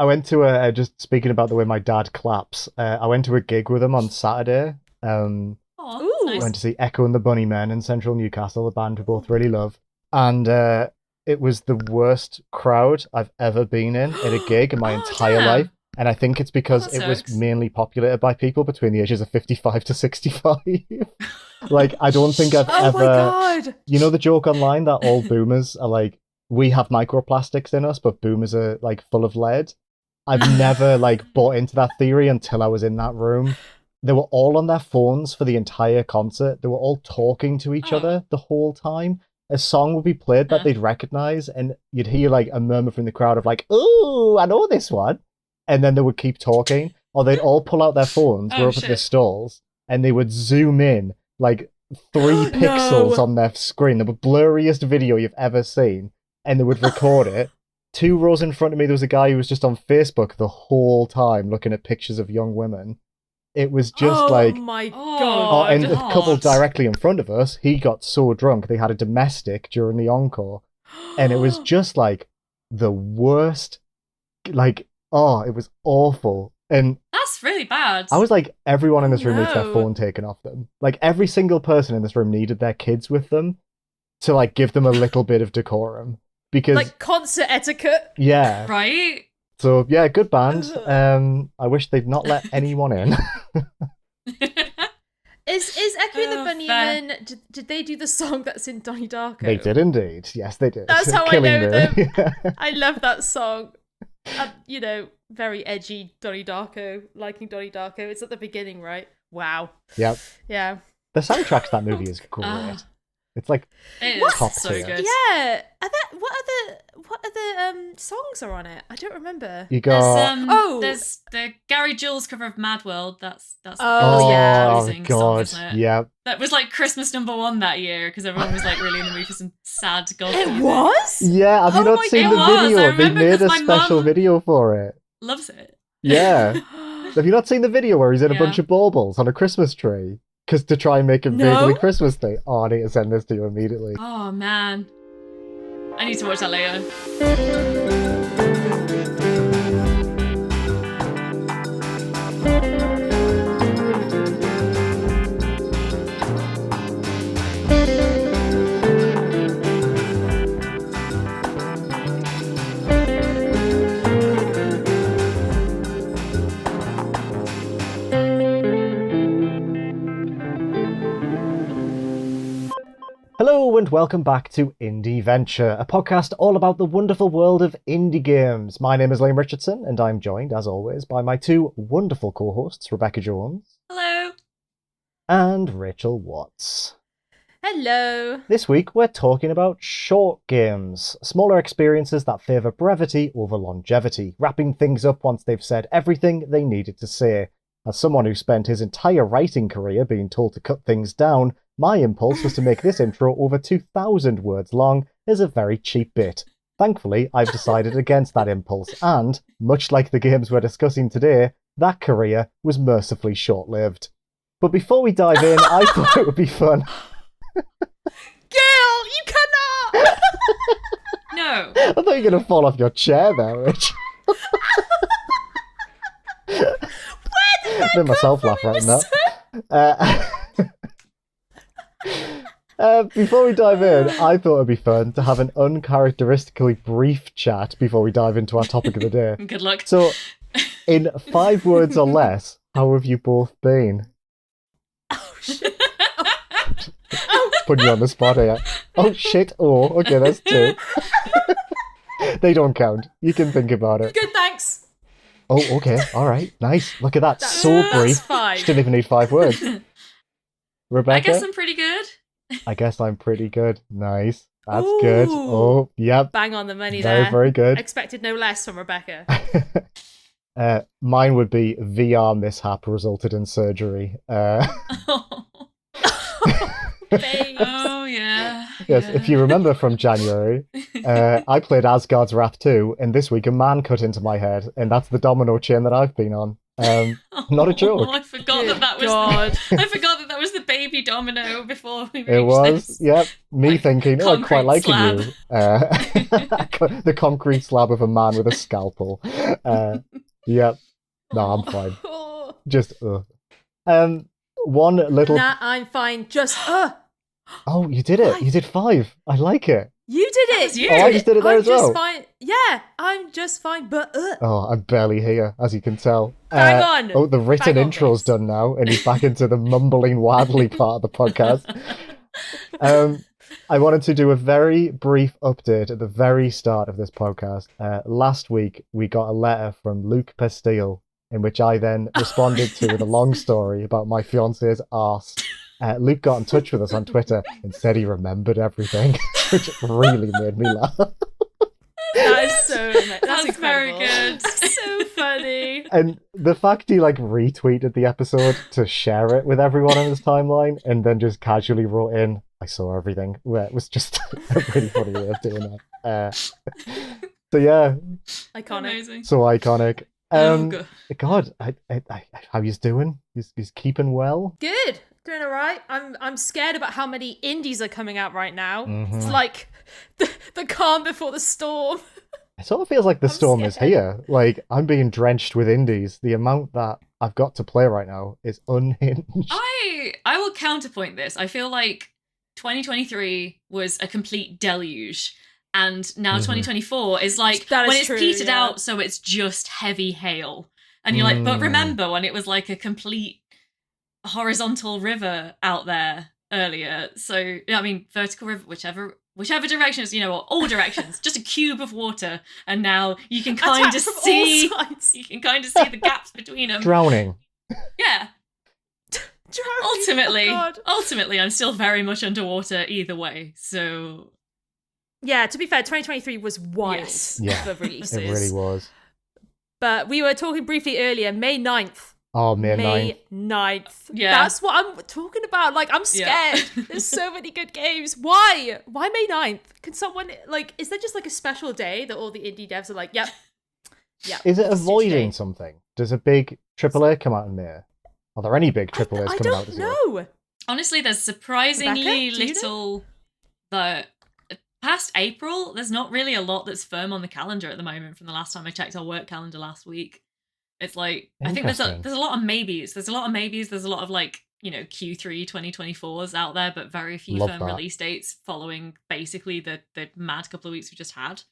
I went to just speaking about the way my dad claps. I went to a gig with him on Saturday. Oh, I nice. went to see Echo and the Bunnymen in central Newcastle, a band we both really love. And it was the worst crowd I've ever been in at a gig in my entire damn. life. And I think it's because that it was sucks. mainly populated by people between the ages of 55 to 65. Like, I don't think I've Oh ever... my god! You know the joke online that all boomers are like, we have microplastics in us, but boomers are like full of lead? I've never like bought into that theory until I was in that room. They were all on their phones for the entire concert. They were all talking to each other the whole time. A song would be played that they'd recognize, and you'd hear like a murmur from the crowd of like, "Oh, I know this one," and then they would keep talking, or they'd all pull out their phones, go up to the stalls, and they would zoom in like 3 pixels on their screen, the blurriest video you've ever seen, and they would record it. 2 rows in front of me, there was a guy who was just on Facebook the whole time looking at pictures of young women. It was just oh my god! And a couple directly in front of us, he got so drunk they had a domestic during the encore, and it was just like the worst. Like, it was awful. And That's really bad. I was like, everyone in this room needs their phone taken off them. Like, every single person in this room needed their kids with them to like give them a little bit of decorum, because like concert etiquette. Yeah. Right? So yeah, good band. I wish they'd not let anyone in. Is Echo and the Bunnymen, did they do the song that's in Donnie Darko? They did indeed. Yes, they did. That's how Killing I know Me. them. I love that song. You know, very edgy Donnie Darko, liking Donnie Darko. It's at the beginning, right? Wow. Yep. Yeah. The soundtrack to that movie is great. It's like top so tier. good. Yeah. What other songs are on it? I don't remember. You got there's the Gary Jules cover of Mad World. That's oh song, god, isn't it? yeah. That was like Christmas #1 that year because everyone was like really in the mood for some sad goth It music. was? Yeah, have you not seen the video? They made a special video for it. Loves it. Yeah. Have you not seen the video where he's in a bunch of baubles on a Christmas tree? Because to try and make it vaguely Christmas-y. Oh, I need to send this to you immediately. Oh man, I need to watch that later. Hello and welcome back to Indieventure, a podcast all about the wonderful world of indie games. My name is Liam Richardson, and I'm joined, as always, by my 2 wonderful co-hosts, Rebecca Jones. Hello. And Rachel Watts. Hello. This week we're talking about short games, smaller experiences that favour brevity over longevity, wrapping things up once they've said everything they needed to say. As someone who spent his entire writing career being told to cut things down, my impulse was to make this intro over 2,000 words long as a very cheap bit. Thankfully, I've decided against that impulse and, much like the games we're discussing today, that career was mercifully short-lived. But before we dive in, I thought it would be fun. Gil, you cannot! No. I thought you were going to fall off your chair there, Rich. Where did made myself laugh right now. Before we dive in, I thought it'd be fun to have an uncharacteristically brief chat before we dive into our topic of the day. Good luck. So, in 5 words or less, how have you both been? Oh, shit. Putting you on the spot here. Oh, shit. Oh, okay, that's 2. They don't count. You can think about it. Good, thanks. Oh, okay. All right. Nice. Look at that. So brief. 5. She didn't even need 5 words. Rebecca? I guess I'm pretty good. I guess I'm pretty good. Nice. That's good. Oh, yep. Bang on the money very, there. Very good. Expected no less from Rebecca. Mine would be VR mishap resulted in surgery. Oh, yeah. Yes, yeah. if you remember from January, I played Asgard's Wrath 2, and this week a man cut into my head, and that's the domino chain that I've been on. Not a joke. I forgot that was God. I forgot that was the baby domino before we reached It was, this. yep. Me Like, thinking, I quite concrete liking slab. you. The concrete slab of a man with a scalpel. Yep. No, I'm fine. Just, one little... Nah, I'm fine. Just, Oh, you did it. 5. You did 5. I like it. You did That it. was you. Oh, I just did it there I'm as well. just fine. Yeah, I'm just fine. But Oh, I'm barely here, as you can tell. Bang on. Oh, the written Bang on, intro's Vince. done now, and he's back into the mumbling, waddly part of the podcast. I wanted to do a very brief update at the very start of this podcast. Last week, we got a letter from Luke Pastille, in which I then responded to with a long story about my fiance's arse. Luke got in touch with us on Twitter and said he remembered everything, which really made me laugh. That is so. That's very incredible. good. That's so funny. And the fact he retweeted the episode to share it with everyone on his timeline and then just casually wrote in, I saw everything. Well, it was just a really funny way of doing that. So yeah, Iconic. Amazing. so iconic. God. God, how he's doing? He's keeping well. Good. Doing all right. I'm scared about how many indies are coming out right now. Mhm. It's like the calm before the storm. It sort of feels like the I'm storm is scared. here. Like, I'm being drenched with indies. The amount that I've got to play right now is unhinged. I will counterpoint this. I feel like 2023 was a complete deluge. And now 2024 is like That is when it's true, petered yeah. out, so it's just heavy hail. And you're like, but remember when it was like a complete horizontal river out there earlier? So, I mean, vertical river, whichever directions, or all directions, just a cube of water. And now you can kind of Attack from all see, sides. you can kind of see the gaps between them. Drowning. Yeah. Drowning. Oh, God. Ultimately, I'm still very much underwater either way. So Yeah, to be fair, 2023 was wild Yes. Yeah, for releases. It really was. But we were talking briefly earlier, May 9th. Oh, May 9th. May 9th. Yeah. That's what I'm talking about. Like, I'm scared. Yeah. There's so many good games. Why? Why May 9th? Can someone, is there just like a special day that all the indie devs are like, yep. Yeah. Is it this is avoiding today. something? Does a big AAA come out in May? Are there any big AAAs I coming out don't this year? know. honestly, there's surprisingly Rebecca, do you know? little that past April, there's not really a lot that's firm on the calendar at the moment from the last time I checked our work calendar last week. It's like, I think there's Interesting. a lot of maybes. There's a lot of maybes. There's a lot of Q3 2024s out there, but very few Love firm that. release dates following basically the mad couple of weeks we just had.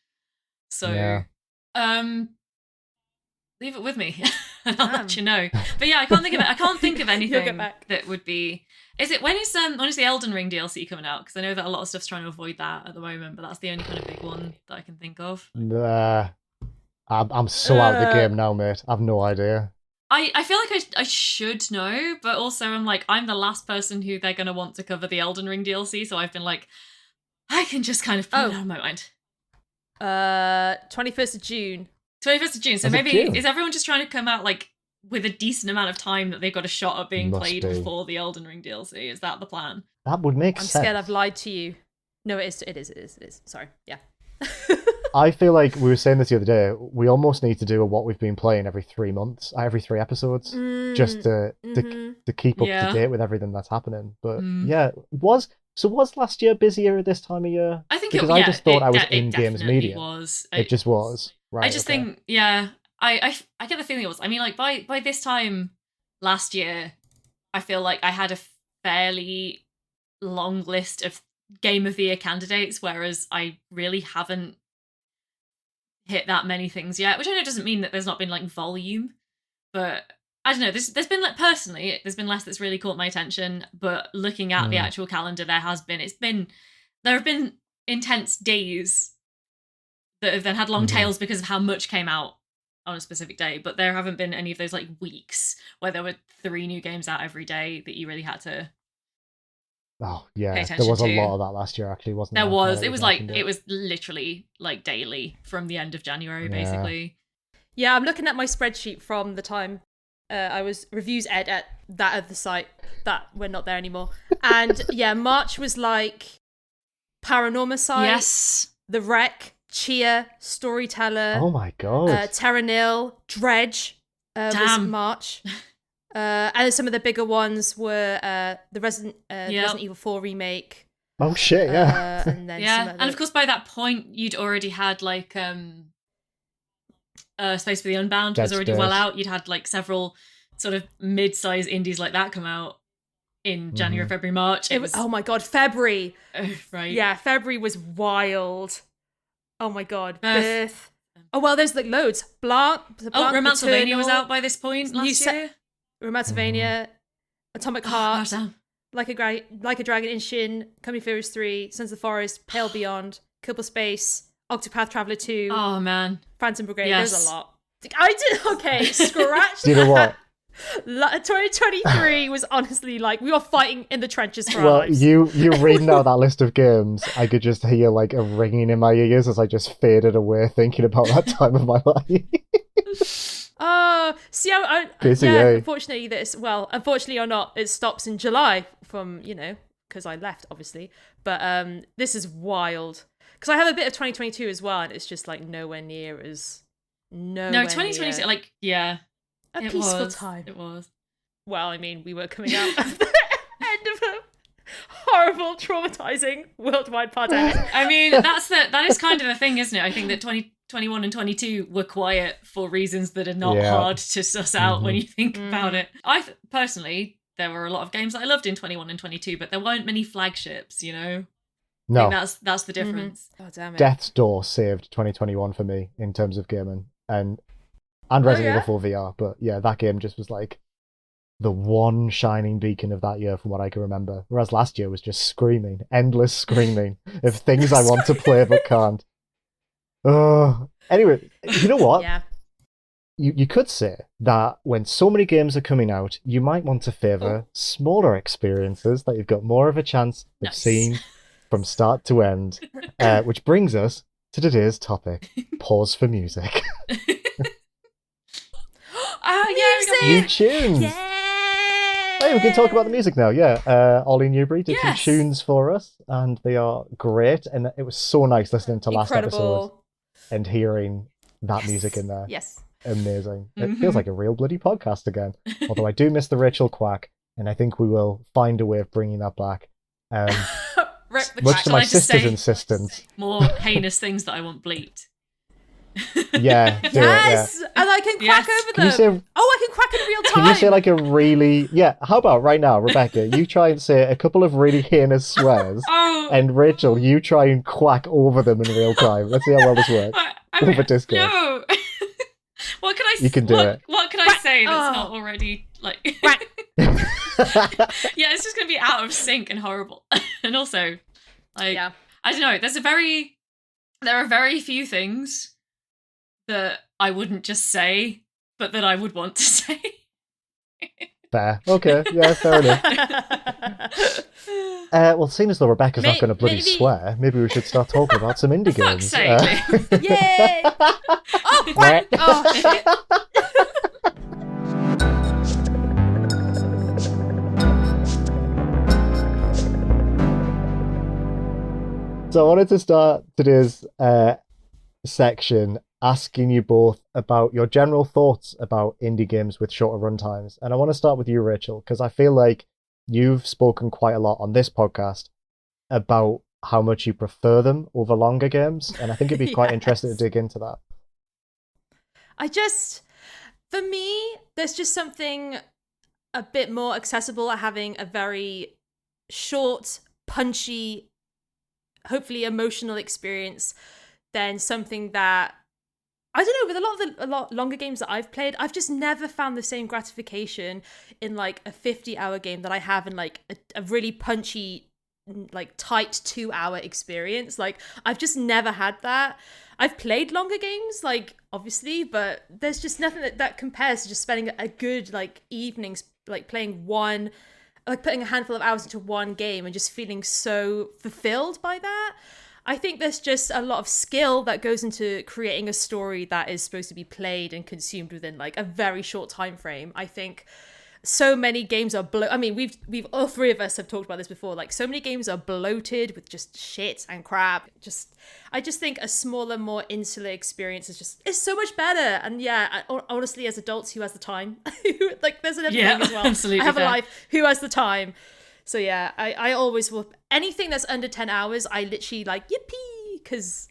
So, Yeah. leave it with me and I'll let you know. But yeah, I can't think of it. I can't think of You'll get anything back. that would be. Is it when is the Elden Ring DLC coming out? Because I know that a lot of stuff's trying to avoid that at the moment, but that's the only kind of big one that I can think of. Nah. I'm so out of the game now, mate. I've no idea. I feel like I should know, but also I'm like, I'm the last person who they're going to want to cover the Elden Ring DLC, so I've been like, I can just kind of put it out of my mind. 21st of June. 21st of June, so Is it maybe, June? is everyone just trying to come out with a decent amount of time that they've got a shot at being Must played be. before the Elden Ring DLC? Is that the plan? That would make I'm sense. scared I've lied to you. No, it is. Sorry. Yeah. I feel like we were saying this the other day. We almost need to do a what we've been playing every 3 months, every 3 episodes, just to keep up Yeah. to date with everything that's happening. But Mm. yeah, was last year busier this time of year? I think Because it, I yeah, just thought it I was de- it in games definitely media. Was. It just was. Right. I just think, yeah, I get the feeling it was. I mean, by this time last year, I feel like I had a fairly long list of Game of the Year candidates, whereas I really haven't hit that many things yet. Which I know doesn't mean that there's not been volume, but I don't know. There's been personally, there's been less that's really caught my attention. But looking at the actual calendar, there have been intense days that have then had long tails because of how much came out on a specific day, but there haven't been any of those weeks where there were 3 new games out every day that you really had to Oh pay yeah, attention there was a to. lot of that last year. Actually, wasn't there? There Now was. that It you was mentioned it was literally daily from the end of January, Yeah. basically. Yeah, I'm looking at my spreadsheet from the time I was reviews ed at that other site that we're not there anymore. And yeah, March was Paranormal Site, Yes. The Wreck, Chia, Storyteller, Oh my god! Terra Nil, Dredge, was Damn. March. And some of the bigger ones were the Resident Evil 4 remake. Oh shit, yeah. And then Yeah, some other... and of course by that point you'd already had like Space for the Unbound Dead was already Space. well out. You'd had like several sort of mid-size indies like that come out in January, February, March. It was oh my god, February. right. Yeah, February was wild. Oh my god, Birth. Birth. Oh well, there's like loads. Blanc Romancevania was Eternal, out by this point last year. Romancevania, Atomic Heart, Damn. Like a Dragon Inshin, Coming Furious 3, Sons of the Forest, Pale Beyond, Kerbal Space, Octopath Traveler 2, Oh man. Phantom Brigade. Yes. There's a lot. I did okay. Scratch. Do you know what? 2023 was honestly like we were fighting in the trenches for our Well, lives. you reading out that list of games, I could just hear like a ringing in my ears as I just faded away thinking about that time of my life. See, I Busy, yeah. eh? Unfortunately or not, it stops in July from because I left obviously. But this is wild because I have a bit of 2022 as well, and it's just like nowhere near as No, 2022 like yeah. a It peaceful was. time. It was. Well, I mean, we were coming out at the end of a horrible, traumatizing worldwide pandemic. I mean, that is kind of the thing, isn't it? I think that 2021 and 22 were quiet for reasons that are not hard to suss out when you think about it. Personally, there were a lot of games that I loved in 21 and 22, but there weren't many flagships, I No, think that's the difference. Oh damn it! Death's Door saved 2021 for me in terms of gaming, and Resident Evil 4 VR. But yeah, that game just was like the one shining beacon of that year from what I can remember. Whereas last year was just screaming, endless screaming of things I want to play but can't. Anyway, you know what? Yeah. You could say that when so many games are coming out, you might want to favour smaller experiences that you've got more of a chance of seeing from start to end. Which brings us to today's topic, pause for music. New tunes! Yeah. Hey, we can talk about the music now, yeah. Ollie Newbury did Yes. some tunes for us, and they are great, and it was so nice listening to last episode Incredible. and hearing that music in there. Yes. Amazing. It feels like a real bloody podcast again. Although I do miss the Rachel Quack, and I think we will find a way of bringing that back. Rip the Much crack. to Shall my I just sister's say insistence. more heinous things that I want bleeped? Yeah, do it, yeah. Yes, and I can crack Yes. over Can you them. say, I can crack in real time. can you say like a really... Yeah, how about right now, Rebecca, you try and say a couple of really heinous swears, Oh, and Rachel, you try and quack over them in real time. Let's see how well this works. I mean, Over Discord. no. What can I? You can do it. What can I say that's Oh. not already like? Quack. Yeah, it's just gonna be out of sync and horrible. And also, like, Yeah. I don't know. There are very few things that I wouldn't just say, but that I would want to say. Fair. Okay, yeah, fair enough. Well, seeing as though Rebecca's not going to bloody maybe- swear, maybe we should start talking about some indie Fuck's games. sake. Yay! Oh, quack! Oh shit! So I wanted to start today's section asking you both about your general thoughts about indie games with shorter runtimes. And I want to start with you, Rachel, because I feel like you've spoken quite a lot on this podcast about how much you prefer them over longer games. And I think it'd be quite interesting to dig into that. For me, there's just something a bit more accessible at having a very short, punchy, hopefully emotional experience than something that, I don't know, with a lot longer games that I've played, I've just never found the same gratification in like a 50-hour game that I have in like a really punchy, like tight 2-hour experience. Like I've just never had that. I've played longer games, like obviously, but there's just nothing that compares to just spending a good like evenings like playing putting a handful of hours into one game and just feeling so fulfilled by that. I think there's just a lot of skill that goes into creating a story that is supposed to be played and consumed within like a very short time frame. I think so many games are I mean, we've all three of us have talked about this before. Like, so many games are bloated with just shit and crap. I just think a smaller, more insular experience is so much better. And yeah, honestly, as adults, who has the time? Like, there's another thing as well. Absolutely I have fair. a life. Who has the time? So yeah, I always will. Anything that's under 10 hours, I literally like yippee, because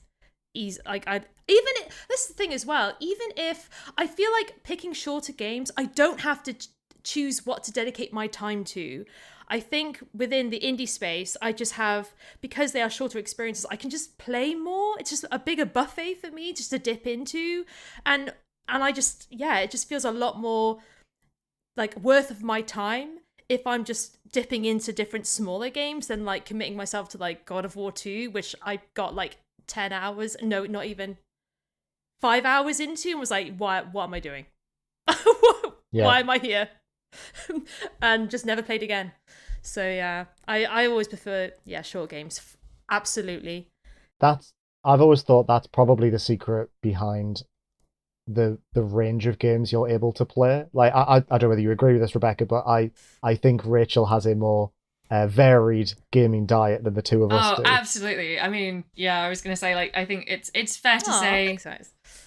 he's like this is the thing as well. Even if I feel like picking shorter games, I don't have to choose what to dedicate my time to. I think within the indie space, I just have, because they are shorter experiences, I can just play more. It's just a bigger buffet for me just to dip into, and I just, yeah, it just feels a lot more like worth of my time if I'm just dipping into different smaller games than like committing myself to like God of War 2, which I got like 10 hours, no, not even 5 hours into, and was like, what am I doing? Why am I here? And just never played again. So yeah, I always prefer short games. Absolutely. I've always thought that's probably the secret behind the range of games you're able to play. Like, I don't know whether you agree with this, Rebecca, but I think Rachel has a more varied gaming diet than the two of us do. Oh, absolutely. I mean, yeah, I was gonna say, like, I think it's fair to say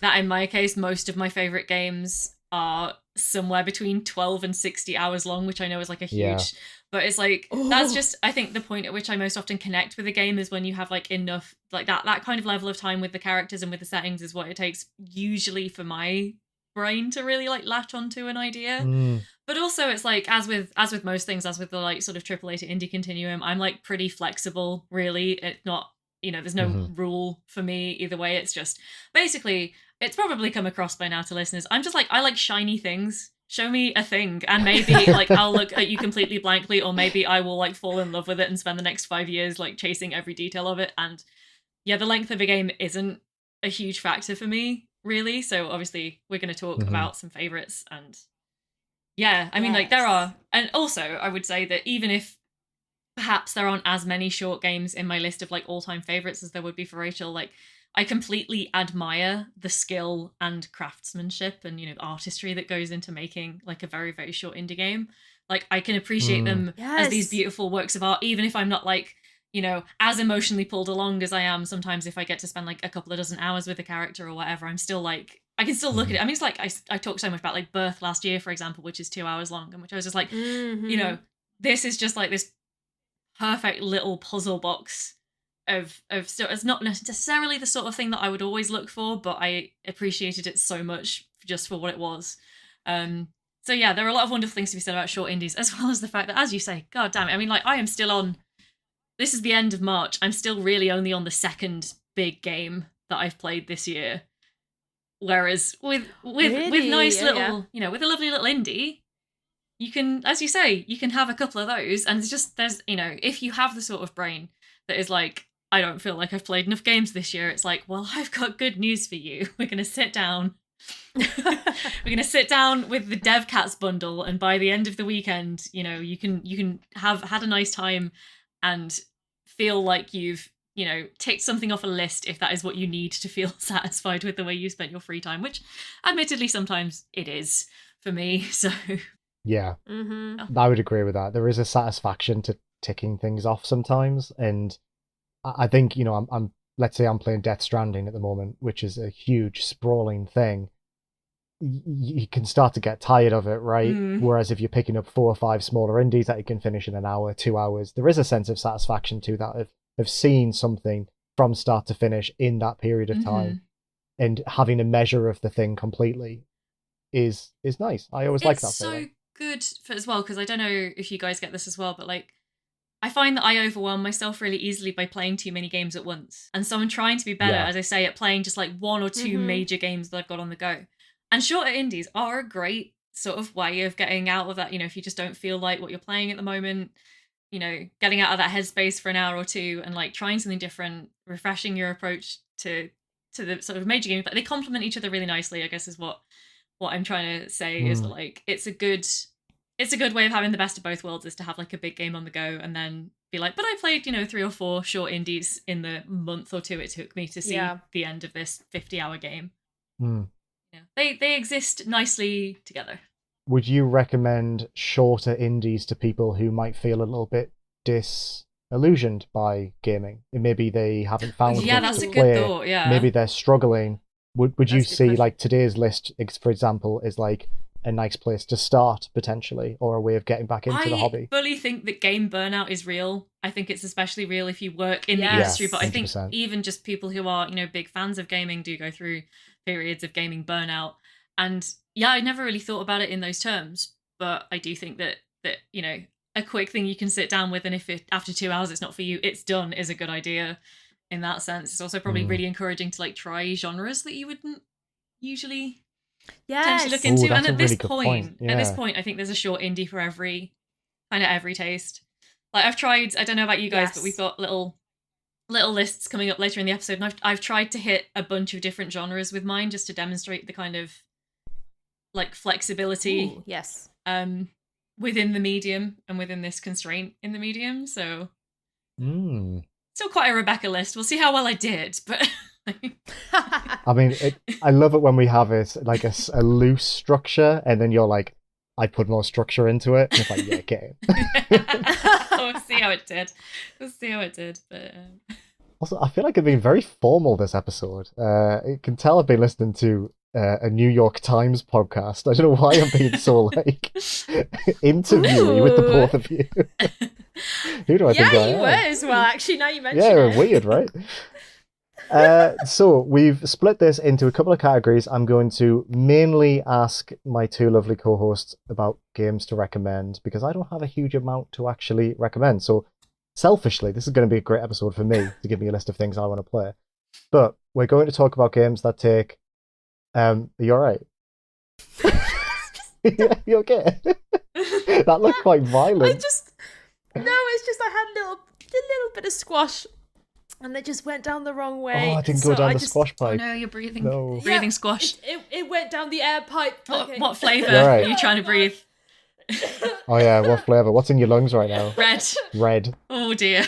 that in my case, most of my favorite games are somewhere between 12 and 60 hours long, which I know is like a huge, but it's like, that's just, I think the point at which I most often connect with a game is when you have like enough, like that kind of level of time with the characters and with the settings is what it takes usually for my brain to really like latch onto an idea. But also it's like, as with most things, as with the like sort of AAA to indie continuum, I'm like pretty flexible, really. It's not, there's no rule for me either way. It's just basically, it's probably come across by now to listeners, I'm just like, I like shiny things. Show me a thing, and maybe like I'll look at you completely blankly, or maybe I will like fall in love with it and spend the next 5 years like chasing every detail of it. And yeah, the length of a game isn't a huge factor for me, really. So obviously we're going to talk about some favorites, and yeah, I mean, like, there are, and also I would say that even if perhaps there aren't as many short games in my list of like all-time favorites as there would be for Rachel, like, I completely admire the skill and craftsmanship and, artistry that goes into making like a very, very short indie game. Like, I can appreciate them as these beautiful works of art, even if I'm not like, as emotionally pulled along as I am sometimes if I get to spend like a couple of dozen hours with a character or whatever. I'm still like, I can still look at it. I mean, it's like, I talked so much about like Birth last year, for example, which is 2 hours long, and which I was just like, this is just like this perfect little puzzle box of so it's not necessarily the sort of thing that I would always look for, but I appreciated it so much just for what it was. So yeah, there are a lot of wonderful things to be said about short indies, as well as the fact that, as you say, god damn it, I mean, like, I am still on, this is the end of March, I'm still really only on the second big game that I've played this year, whereas with nice little with a lovely little indie, you can, as you say, you can have a couple of those, and there's if you have the sort of brain that is like, I don't feel like I've played enough games this year, it's like, well, I've got good news for you. We're going to sit down. We're going to sit down with the Devcats bundle, and by the end of the weekend, you can have had a nice time and feel like you've, ticked something off a list, if that is what you need to feel satisfied with the way you spent your free time, which admittedly sometimes it is for me. So yeah, I would agree with that. There is a satisfaction to ticking things off sometimes, and I think, I'm let's say I'm playing Death Stranding at the moment, which is a huge sprawling thing. You can start to get tired of it, right? Whereas if you're picking up 4 or 5 smaller indies that you can finish in an hour, 2 hours, there is a sense of satisfaction to that, of seeing something from start to finish in that period of time, and having a measure of the thing completely is nice. I always like that. It's so good as well, because I don't know if you guys get this as well, but like, I find that I overwhelm myself really easily by playing too many games at once. And so I'm trying to be better, as I say, at playing just like 1 or 2 major games that I've got on the go. And shorter indies are a great sort of way of getting out of that, if you just don't feel like what you're playing at the moment, getting out of that headspace for an hour or two and like trying something different, refreshing your approach to the sort of major games. But they complement each other really nicely, I guess, is what I'm trying to say, is that like, it's a good way of having the best of both worlds, is to have like a big game on the go and then be like, but I played, 3 or 4 short indies in the month or 2 it took me to see the end of this 50-hour game. They exist nicely together. would you recommend shorter indies to people who might feel a little bit disillusioned by gaming? And maybe they haven't found Yeah, much that's to a play. good thought. Yeah. Maybe they're struggling. Would you That's a good see question. like today's list, for example, is like a nice place to start potentially, or a way of getting back into the hobby? I fully think that game burnout is real. I think it's especially real if you work in the Yes. industry, but I think 100%. even just people who are, big fans of gaming do go through periods of gaming burnout. And yeah, I never really thought about it in those terms, but I do think that a quick thing you can sit down with, and if after 2 hours it's not for you, it's done, is a good idea in that sense. It's also probably really encouraging to like try genres that you wouldn't usually potentially look into. Ooh, that's And a at this really good point. at this Yeah. point, I think there's a short indie for every taste. Like I've tried, I don't know about you guys, but we've got little lists coming up later in the episode, and I've tried to hit a bunch of different genres with mine just to demonstrate the kind of like flexibility Ooh, yes. within the medium and within this constraint in the medium. So Mm. still quite a Rebecca list. We'll see how well I did, but I mean, I love it when we have it like a loose structure, and then you're like, I put more structure into it. And it's like, yeah, get it. we'll see how it did. But Also, I feel like I've been very formal this episode. You can tell I've been listening to a New York Times podcast. I don't know why I'm being so like interviewee with the both of you. Who do I think I Yeah, you am? were as well, actually, now you mention Yeah, it. weird, right? So we've split this into a couple of categories. I'm going to mainly ask my two lovely co-hosts about games to recommend, because I don't have a huge amount to actually recommend. So selfishly, this is going to be a great episode for me to give me a list of things I want to play. But we're going to talk about games that take... are you alright? You okay? That looked quite violent. It's just I had a little bit of squash, and it just went down the wrong way. Oh, I didn't go down the squash oh pipe. no, you're breathing. No. Breathing squash. It went down the air pipe. Okay. What flavour You're right. are you trying to breathe? Oh yeah, what flavour? What's in your lungs right now? Red. Red. Oh dear.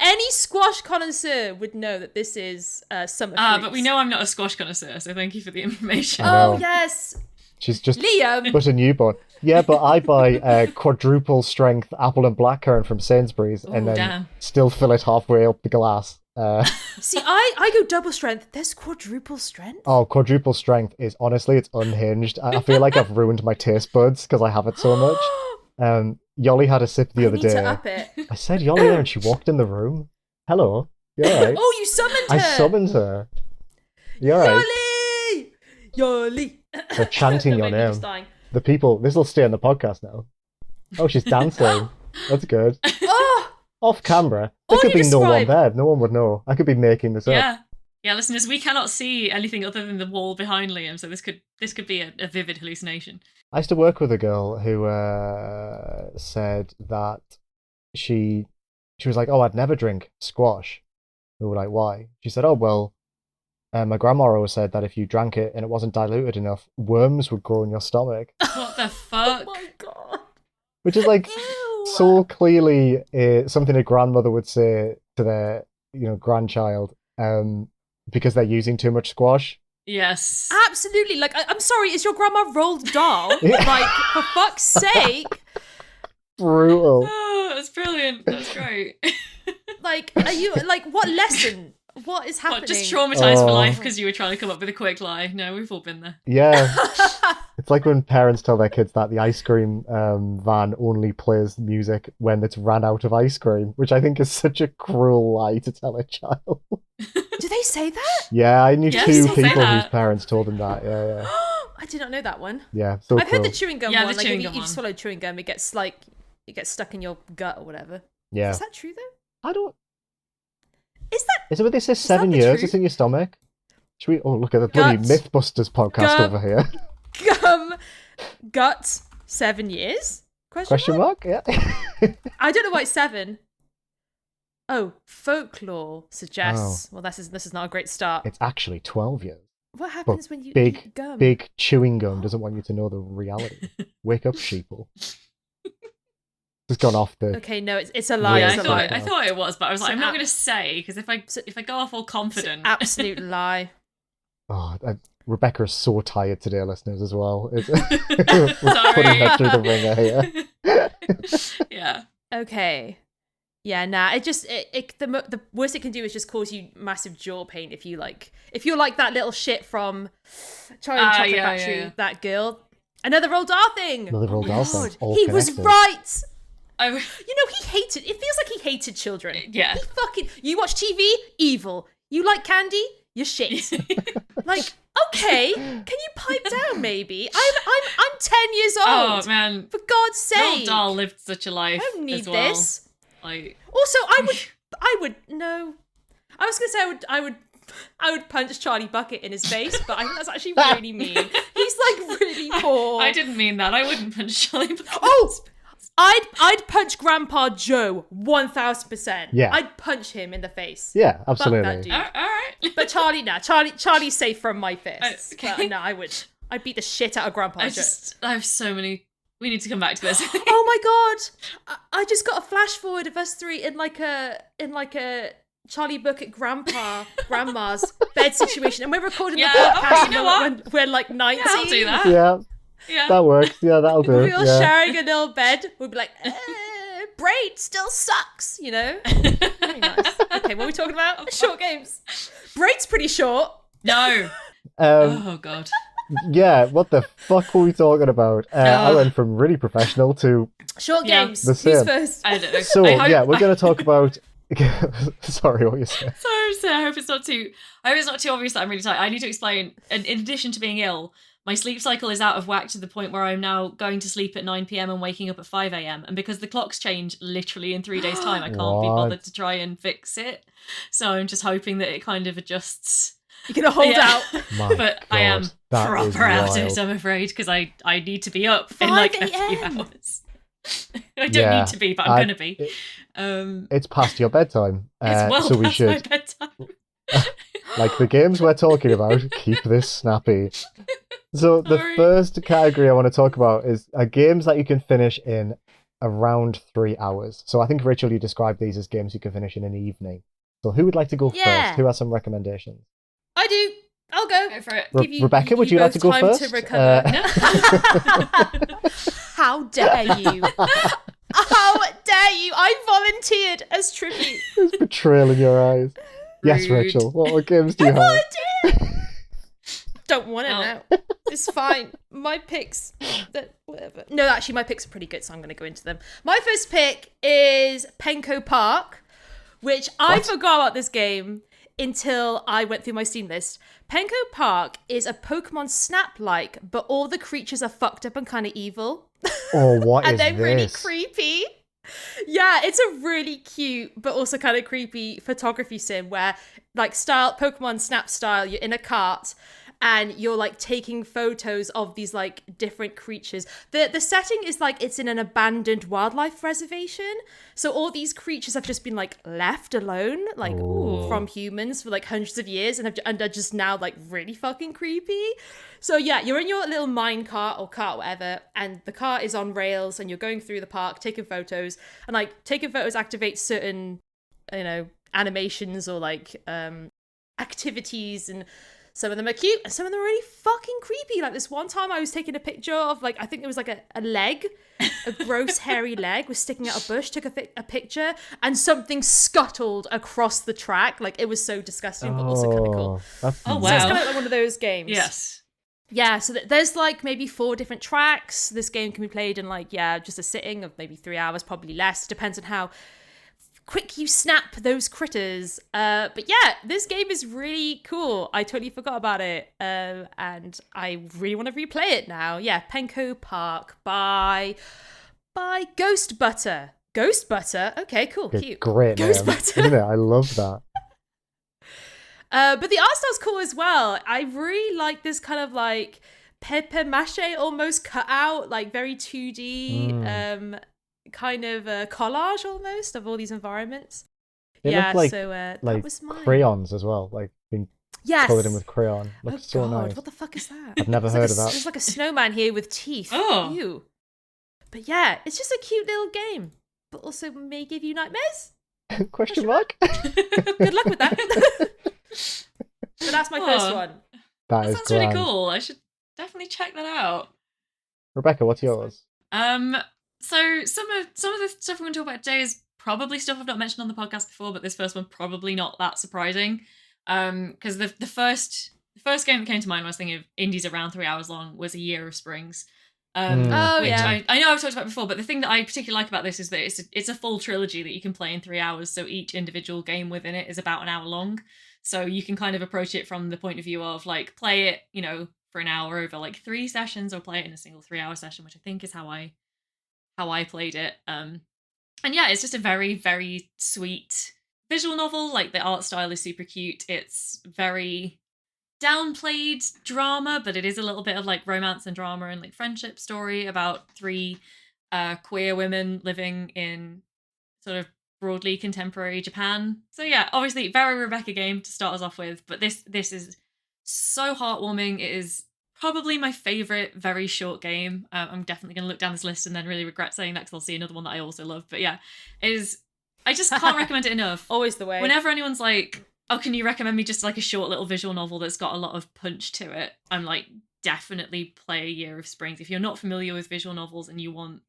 Any squash connoisseur would know that this is summer fruits. But we know I'm not a squash connoisseur, so thank you for the information. I know. Oh yes, She's just Liam. but a newborn. Yeah, but I buy quadruple strength apple and blackcurrant from Sainsbury's and Ooh, then damn. still fill it halfway up the glass. See, I go double strength. There's quadruple strength. Oh, quadruple strength is honestly, it's unhinged. I feel like I've ruined my taste buds because I have it so much. Yolly had a sip the other I need day. to up it. I said Yolly there and she walked in the room. Hello, you alright? Oh, you summoned her. I summoned her. You alright? Yoli. They're chanting your Don't make me name. just dying. The people, this will stay on the podcast now. Oh, she's dancing. That's good. Oh, Off camera. There All could you be no one described- there. No one would know. I could be making this up. Yeah, listeners, we cannot see anything other than the wall behind Liam, so this could be a vivid hallucination. I used to work with a girl who said that she was like, oh, I'd never drink squash. We were like, why? She said, oh, well, my grandma always said that if you drank it and it wasn't diluted enough, worms would grow in your stomach. What the fuck? oh my god. Which is like Ew. so clearly something a grandmother would say to their grandchild because they're using too much squash. Yes. Absolutely. Like, I'm sorry, is your grandma Roald Dahl? Yeah. Like, for fuck's sake. Brutal. Oh, that's brilliant. That's great. Like, are you, like, what lesson? What is happening? What, just traumatized for Oh. life because you were trying to come up with a quick lie? No, we've all been there. Yeah. It's like when parents tell their kids that the ice cream van only plays music when it's ran out of ice cream, which I think is such a cruel lie to tell a child. Do they say that? Yeah, I knew Yes, two they say people that. whose parents told them that. Yeah. I did not know that one. Yeah, so I've cool. heard the chewing gum Yeah, one. the Like, chewing if gum you one. swallow chewing gum, it gets stuck in your gut or whatever. Yeah. Is that true though? I don't... Is that Is it what they say, that 7 the years truth? it's in your stomach? Should we... Oh, look at the bloody Gut. Mythbusters podcast Gut. over here. gut 7 years? Question mark? Yeah. I don't know why it's 7. Oh, folklore suggests. Well, this is not a great start. It's actually 12 years. What happens when you Big, eat gum? big chewing gum doesn't want you to know the reality. Wake up, sheeple. Just gone off the... Okay, no, it's a lie. Yeah, I It's a thought lie. I thought it was, but I was like, It's I'm an not ab- going to say because if I go off all It's an confident, absolute lie. Oh, Rebecca is so tired today, listeners, as well. We're putting her through the ringer here. Yeah. Okay. Yeah, nah. The worst it can do is just cause you massive jaw pain if you're like that little shit from Charlie and the Chocolate Factory, yeah. That girl. Another Roald Dahl thing. Another Roald Dahl thing. All He was connected. right. I, He hated. It feels like he hated children. Yeah. He fucking. You watch TV, evil. You like candy, you're shit. Like, okay, can you pipe down? Maybe I'm 10 years old. oh man, For God's sake. Roald Dahl lived such a life. I don't need as well. this. Like, Also, I would no. I was gonna say I would punch Charlie Bucket in his face, but I think that's actually really mean. He's like really poor. I didn't mean that. I wouldn't punch Charlie. Oh, I'd punch Grandpa Joe 1000%. Yeah. I'd punch him in the face. Yeah, Fuck that absolutely. dude. all right. But Charlie, nah. Charlie's safe from my fists. Okay. But no, I'd beat the shit out of Grandpa Joe. I have so many. We need to come back to this. Oh my god! I just got a flash forward of us three in like a Charlie Bucket grandma's bed situation, and we're recording the podcast you know what? when we're like 90. Yeah, I'll do that. Yeah, that works. Yeah, that'll do. We're all Yeah. sharing a little bed. We'd be like, Braid still sucks, you know? Very nice. Okay, what are we talking about? Short games. Braid's pretty short. No. Um, Oh god. yeah, what the fuck were we talking about? I went from really professional to... Short Yeah. games. The Who's same. first? I don't know. So, I hope, yeah, we're going to talk about... Sorry, what were you saying? So I hope it's not too. I hope it's not too obvious that I'm really tired. I need to explain. In addition to being ill, my sleep cycle is out of whack to the point where I'm now going to sleep at 9 p.m. and waking up at 5 a.m. And because the clocks change literally in 3 days' time, I can't be What? bothered to try and fix it. So I'm just hoping that it kind of adjusts. You're going to hold Yeah. out. My But I am God, that is proper out of wild. it, I'm afraid, because I need to be up in like a 5 few a.m.. hours. I don't Yeah, need to be, but I'm gonna be. It's past your bedtime. It's well so we past my should, bedtime. like the games we're talking about, keep this snappy. So the Sorry. first category I want to talk about is games that you can finish in around 3 hours. So I think, Rachel, you described these as games you can finish in an evening. So who would like to go Yeah. first? Who has some recommendations? I do. I'll go. Go for it. Rebecca, would you like both to go time first? To recover. How dare you? How dare you? I volunteered as tribute. There's betrayal in your eyes. Yes, Rude. Rachel. What games do you I have? volunteered. Don't want to Oh. know. It's fine. My picks, whatever. No, actually, my picks are pretty good, so I'm going to go into them. My first pick is Penko Park, which I What? forgot about this game until I went through my Steam list. Penko Park is a Pokemon Snap-like, but all the creatures are fucked up and kind of evil. Oh, what And is they're really this? creepy. Yeah, it's a really cute but also kind of creepy photography sim where, like, Pokemon Snap style, you're in a cart and you're like taking photos of these like different creatures. The setting is like it's in an abandoned wildlife reservation, so all these creatures have just been like left alone, like Ooh. from humans for like hundreds of years, and are just now like really fucking creepy. So yeah, you're in your little mine cart or cart, whatever, and the cart is on rails, and you're going through the park taking photos, and like taking photos activates certain, you know, animations or like activities, and some of them are cute and some of them are really fucking creepy. Like this one time I was taking a picture of like, I think it was like a leg, a gross hairy leg was sticking out a bush, took a picture, and something scuttled across the track. Like it was so disgusting but also kind of cool. That's Oh, So it's wow. kind of like one of those games. Yes. Yeah, so there's like maybe 4 different tracks. This game can be played in like, yeah, just a sitting of maybe 3 hours, probably less. Depends on how quick you snap those critters. But yeah, this game is really cool. I totally forgot about it. And I really want to replay it now. Yeah, Penko Park by Ghost Butter. Ghost Butter? Okay, cool, cute. Great Ghost name, Butter. isn't it? I love that. But the art style's cool as well. I really like this kind of like paper mache almost cut out, like very 2D, kind of a collage almost of all these environments. They yeah, look like, so that like was mine. crayons as well, like being Yes. coloured in with crayon. Oh Looks so God, nice. what the fuck is that? I've never It's heard like of that. There's like a snowman here with teeth. Oh. Ew. But yeah, it's just a cute little game, but also may give you nightmares. Question mark? Good luck with that. So that's my first Oh. one. That That is sounds really grand. cool. I should definitely check that out. Rebecca, what's yours? So some of the stuff we're going to talk about today is probably stuff I've not mentioned on the podcast before, but this first one probably not that surprising. Because the first game that came to mind when I was thinking of indies around 3 hours long was A Year of Springs. Which I know I've talked about before, but the thing that I particularly like about this is that it's a full trilogy that you can play in 3 hours, so each individual game within it is about an hour long. So you can kind of approach it from the point of view of like play it, for an hour over like 3 sessions, or play it in a single 3-hour session, which I think is how I played it. And yeah, it's just a very, very sweet visual novel. Like the art style is super cute. It's very downplayed drama, but it is a little bit of like romance and drama and like friendship story about 3 queer women living in sort of broadly contemporary Japan. So yeah, obviously very Rebecca game to start us off with, but this is so heartwarming. It is probably my favorite very short game. I'm definitely going to look down this list and then really regret saying that because I'll see another one that I also love. But yeah, it is. I just can't recommend it enough. Always the way. Whenever anyone's like, oh, can you recommend me just like a short little visual novel that's got a lot of punch to it? I'm like, definitely play A Year of Springs. If you're not familiar with visual novels and you want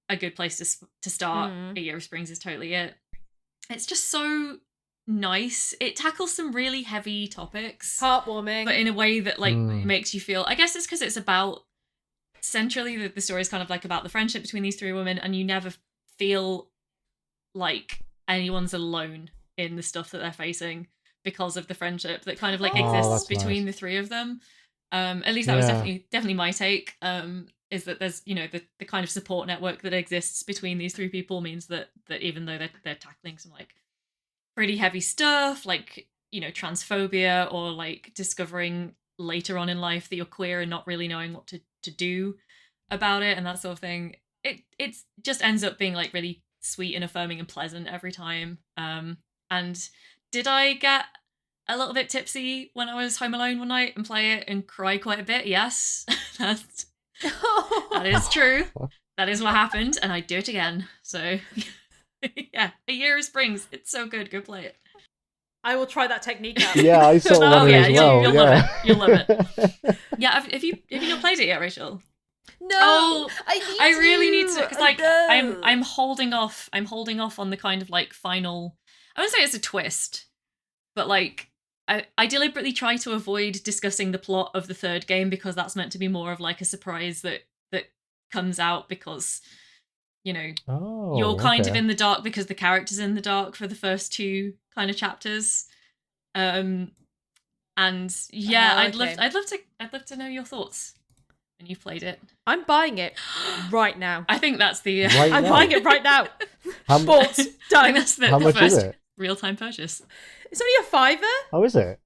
a good place to start, A Year of Springs is totally it. It's just so nice. It tackles some really heavy topics, heartwarming, but in a way that like makes you feel, I guess it's because it's about, centrally the story is kind of like about the friendship between these 3 women, and you never feel like anyone's alone in the stuff that they're facing because of the friendship that kind of like exists between the 3 of them. At least that was definitely my take. Is that there's the kind of support network that exists between these 3 people means that even though they're tackling some like pretty heavy stuff, like transphobia, or like discovering later on in life that you're queer and not really knowing what to do about it and that sort of thing, it just ends up being like really sweet and affirming and pleasant every time. And did I get a little bit tipsy when I was home alone one night and play it and cry quite a bit? Yes. That is true. That is what happened, and I'd do it again. So yeah, A Year of Springs. It's so good. Go play it. I will try that technique out. Yeah, I saw one as well. You'll love it. You'll love it. Yeah, have you not played it yet, Rachel? No. Oh, I really need to, because like I'm holding off. I'm holding off on the kind of like final. I wouldn't say it's a twist, but like I deliberately try to avoid discussing the plot of the 3rd game because that's meant to be more of like a surprise that comes out because you're kind of in the dark because the character's in the dark for the first 2 kind of chapters. And yeah, I'd love to know your thoughts when you've played it. I'm buying it right now. I think that's the I'm buying it right now. Bought. Done. That's How much first is it? Real-time purchase. It's only a £5. Oh, is it?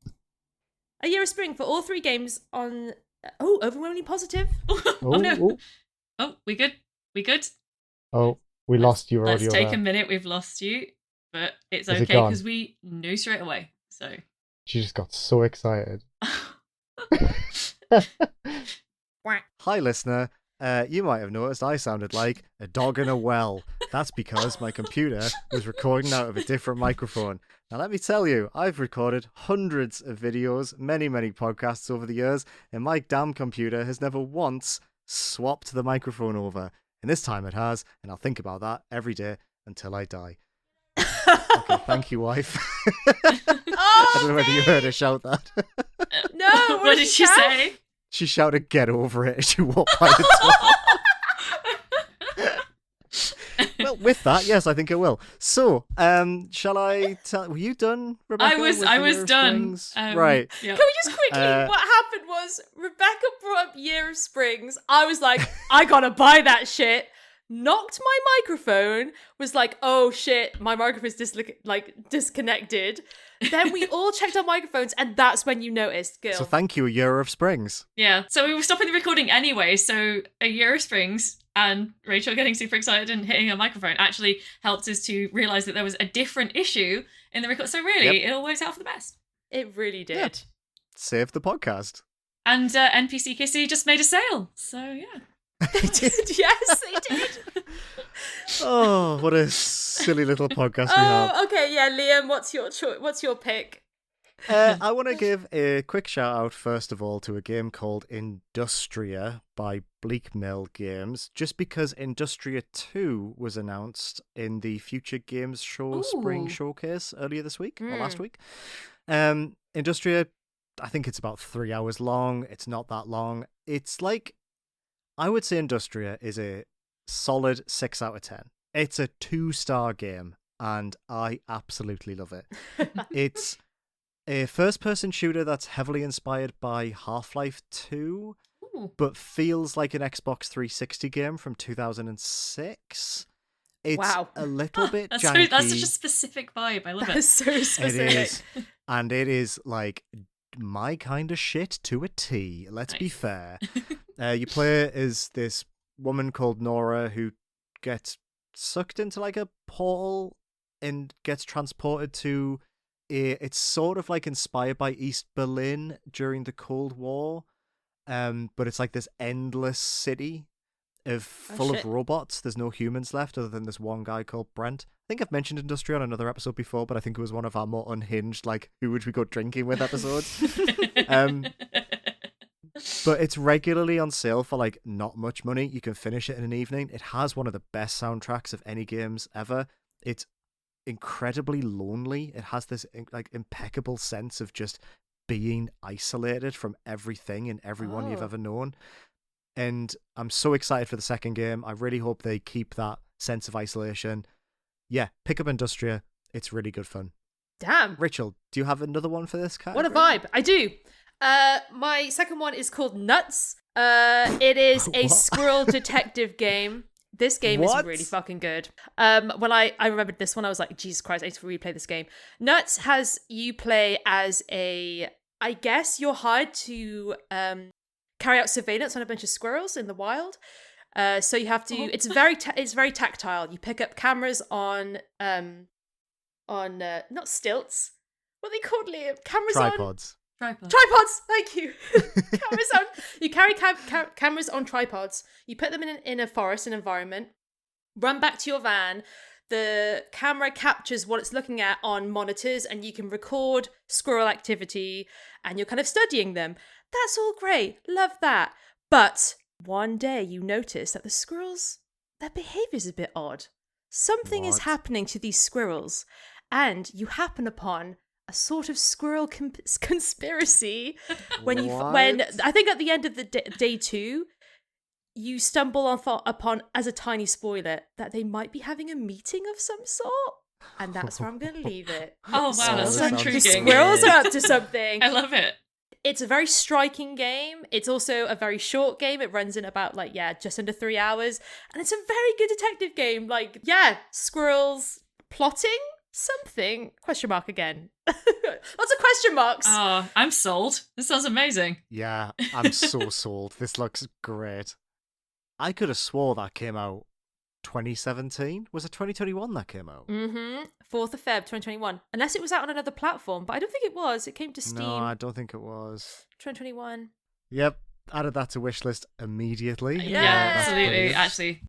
A Year of Spring for all 3 games on. Oh, overwhelmingly positive. Oh no. Oh, we good? We good? Oh, we lost you already. Let's take a minute. We've lost you, but it's okay because we knew straight away. So she just got so excited. Hi, listener. You might have noticed I sounded like a dog in a well. That's because my computer was recording out of a different microphone. Now, let me tell you, I've recorded hundreds of videos, many, many podcasts over the years, and my damn computer has never once swapped the microphone over. And this time it has, and I'll think about that every day until I die. Okay, thank you, wife. I don't know whether you heard her shout that. No, what did she say? She shouted, "Get over it," as she walked by the door. Well, with that, yes, I think I will. So, shall I tell? Were you done, Rebecca? I was done. Right. Yeah. Can we just quickly? What happened was Rebecca brought up Year of Springs. I was like, I gotta buy that shit. Knocked my microphone. Was like, oh shit, my microphone's disconnected. Then we all checked our microphones, and that's when you noticed, Gil. So thank you, A Year of Springs. Yeah. So we were stopping the recording anyway. So A Year of Springs and Rachel getting super excited and hitting her microphone actually helped us to realise that there was a different issue in the record. So really, it all works out for the best. It really did. Yeah. Save the podcast. And NPC Kissy just made a sale. So yeah. They did. Yes, they did. Oh, what a silly little podcast we have. Okay, yeah, Liam, what's your pick? I want to give a quick shout out, first of all, to a game called Industria by Bleak Mill Games, just because Industria 2 was announced in the Future Games Show Spring Ooh. Showcase earlier this week, or last week. Industria, I think it's about 3 hours long. It's not that long. It's like, I would say Industria is a solid 6 out of 10. It's a 2-star game, and I absolutely love it. It's a first-person shooter that's heavily inspired by Half-Life 2, but feels like an Xbox 360 game from 2006. It's a little bit janky. That's such a specific vibe. I love it. That's so specific. It is. And it is like my kind of shit to a T. Let's be fair. You play as this woman called Nora who gets sucked into like a portal and gets transported to it's sort of like inspired by East Berlin during the Cold War, but it's like this endless city full of robots. There's no humans left other than this one guy called Brent. I think I've mentioned Industria on another episode before, but I think it was one of our more unhinged, like, who would we go drinking with episodes. But it's regularly on sale for like not much money. You can finish it in an evening. It has one of the best soundtracks of any games ever. It's incredibly lonely. It has this like impeccable sense of just being isolated from everything and everyone you've ever known. And I'm so excited for the second game. I really hope they keep that sense of isolation. Yeah, pick up Industria. It's really good fun. Damn. Rachel, do you have another one for this category? What a vibe. I do. My second one is called Nuts. It is a squirrel detective game. This game is really fucking good. When I remembered this one, I was like, Jesus Christ, I need to replay this game. Nuts has you play as I guess you're hired to carry out surveillance on a bunch of squirrels in the wild. So you have to. It's very tactile. You pick up cameras on not stilts. What are they called, Liam? Cameras Tripods. Tripods. Thank you. Cameras on. You carry cameras on tripods. You put them in a forest, an environment. Run back to your van. The camera captures what it's looking at on monitors, and you can record squirrel activity. And you're kind of studying them. That's all great. Love that. But one day you notice that the squirrels, their behavior's a bit odd. Something is happening to these squirrels, and you happen upon a sort of squirrel conspiracy when I think at the end of the day 2, you stumble upon, as a tiny spoiler, that they might be having a meeting of some sort. And that's where I'm going to leave it. Oh, wow, that's so intriguing. The squirrels are up to something. I love it. It's a very striking game. It's also a very short game. It runs in about, just under 3 hours. And it's a very good detective game. Squirrels plotting something? Question mark again. Lots of question marks. Oh, I'm sold. This sounds amazing. Yeah, I'm so sold. This looks great. I could have swore that came out 2017. Was it 2021 that came out? 4th of Feb 2021. Unless it was out on another platform, but I don't think it was. It came to Steam. No, I don't think it was. 2021. Yep, added that to wishlist immediately. Yeah, absolutely. Actually,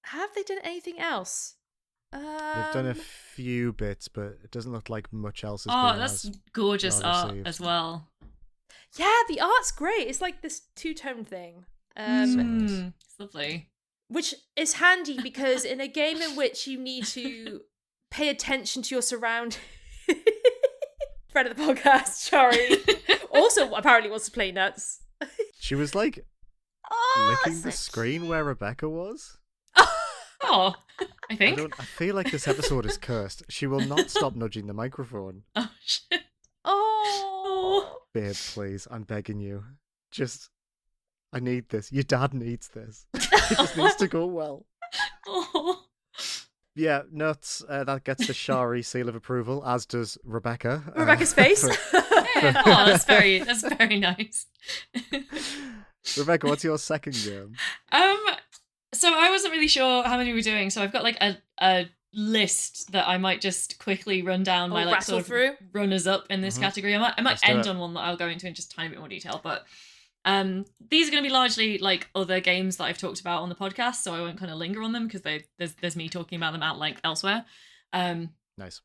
have they done anything else? They've done a few bits, but it doesn't look like much else is that's gorgeous art as well. Yeah, the art's great. It's like this two-tone thing. It's lovely. Which is handy because in a game in which you need to pay attention to your surroundings. Friend of the podcast, Shari, also apparently wants to play Nuts. She was licking the screen where Rebecca was. Oh, I think. I feel like this episode is cursed. She will not stop nudging the microphone. Oh, shit. Oh. Babe, please, I'm begging you. I need this. Your dad needs this. It just needs to go well. Oh. Yeah, Nuts, that gets the Shari seal of approval, as does Rebecca. Rebecca's face. Yeah. Oh, that's very nice. Rebecca, what's your second game? So I wasn't really sure how many we were doing, so I've got like a list that I might just quickly run down my like sort of runners up in this category. I might end on one that I'll go into in just a tiny bit more detail, but these are going to be largely like other games that I've talked about on the podcast, so I won't kind of linger on them because there's me talking about them out like elsewhere. Nice.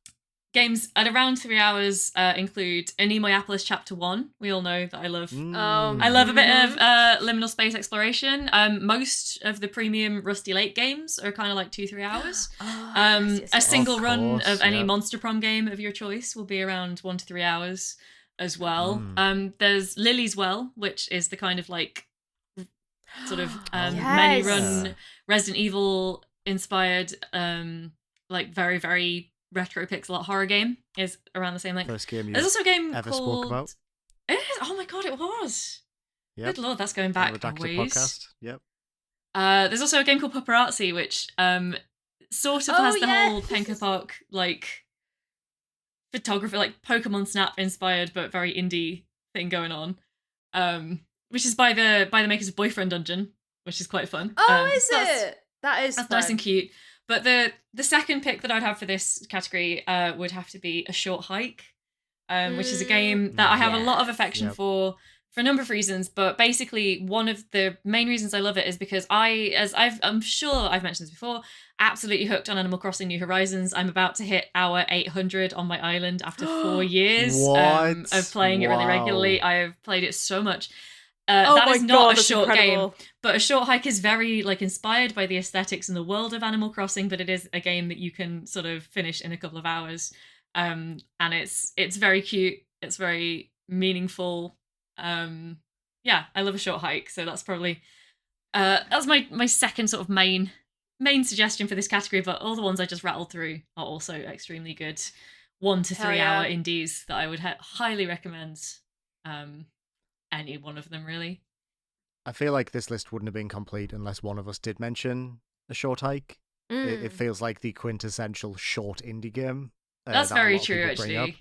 games at around 3 hours include Anemoiapolis Chapter 1. We all know that I love I love a bit of liminal space exploration. Most of the premium Rusty Lake games are kind of like 2-3 hours. A single run of any Monster Prom game of your choice will be around 1 to 3 hours as well. There's Lily's Well, which is the kind of like sort of many run Resident Evil inspired like very, very retro pixel art horror game, is around the same length. First game you There's also a game ever called... spoke about. It is? Oh my god, it was. Yep. Good lord, that's going back a Redacted ways. podcast. Yep. There's also a game called Pupperazzi, which sort of has the whole Penko Park like photography, like Pokemon Snap inspired, but very indie thing going on. Which is by the makers of Boyfriend Dungeon, which is quite fun. Oh, is it? That's fun. Nice and cute. But the second pick that I'd have for this category would have to be A Short Hike, which is a game that I have a lot of affection for a number of reasons. But basically, one of the main reasons I love it is because I'm sure I've mentioned this before, absolutely hooked on Animal Crossing New Horizons. I'm about to hit hour 800 on my island after 4 years of playing it really regularly. I have played it so much. That is not a short game, but A Short Hike is very like inspired by the aesthetics and the world of Animal Crossing, but it is a game that you can sort of finish in a couple of hours. And it's very cute. It's very meaningful. Yeah, I love A Short Hike, so that's probably that's my second sort of main suggestion for this category. But all the ones I just rattled through are also extremely good 1 to 3 hour indies that I would highly recommend. Any one of them, really. I feel like this list wouldn't have been complete unless one of us did mention A Short Hike. It feels like the quintessential short indie game. That's very true, actually.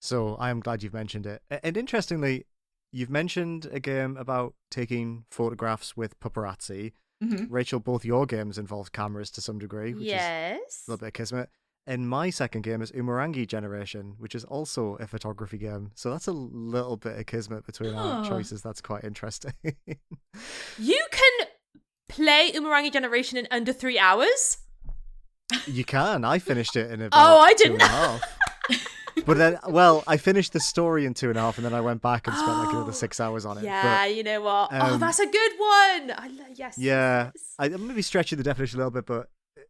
So I am glad you've mentioned it. And interestingly, you've mentioned a game about taking photographs with Pupperazzi. Rachel, both your games involve cameras to some degree, which is a little bit of kismet. And my second game is Umurangi Generation, which is also a photography game. So that's a little bit of kismet between our choices. That's quite interesting. You can play Umurangi Generation in under 3 hours? You can. I finished it in about I didn't. 2.5. But then, well, I finished the story in 2.5, and then I went back and spent like another 6 hours on it. Yeah, but, you know what? That's a good one. Yes. Yeah, I'm maybe stretching the definition a little bit, but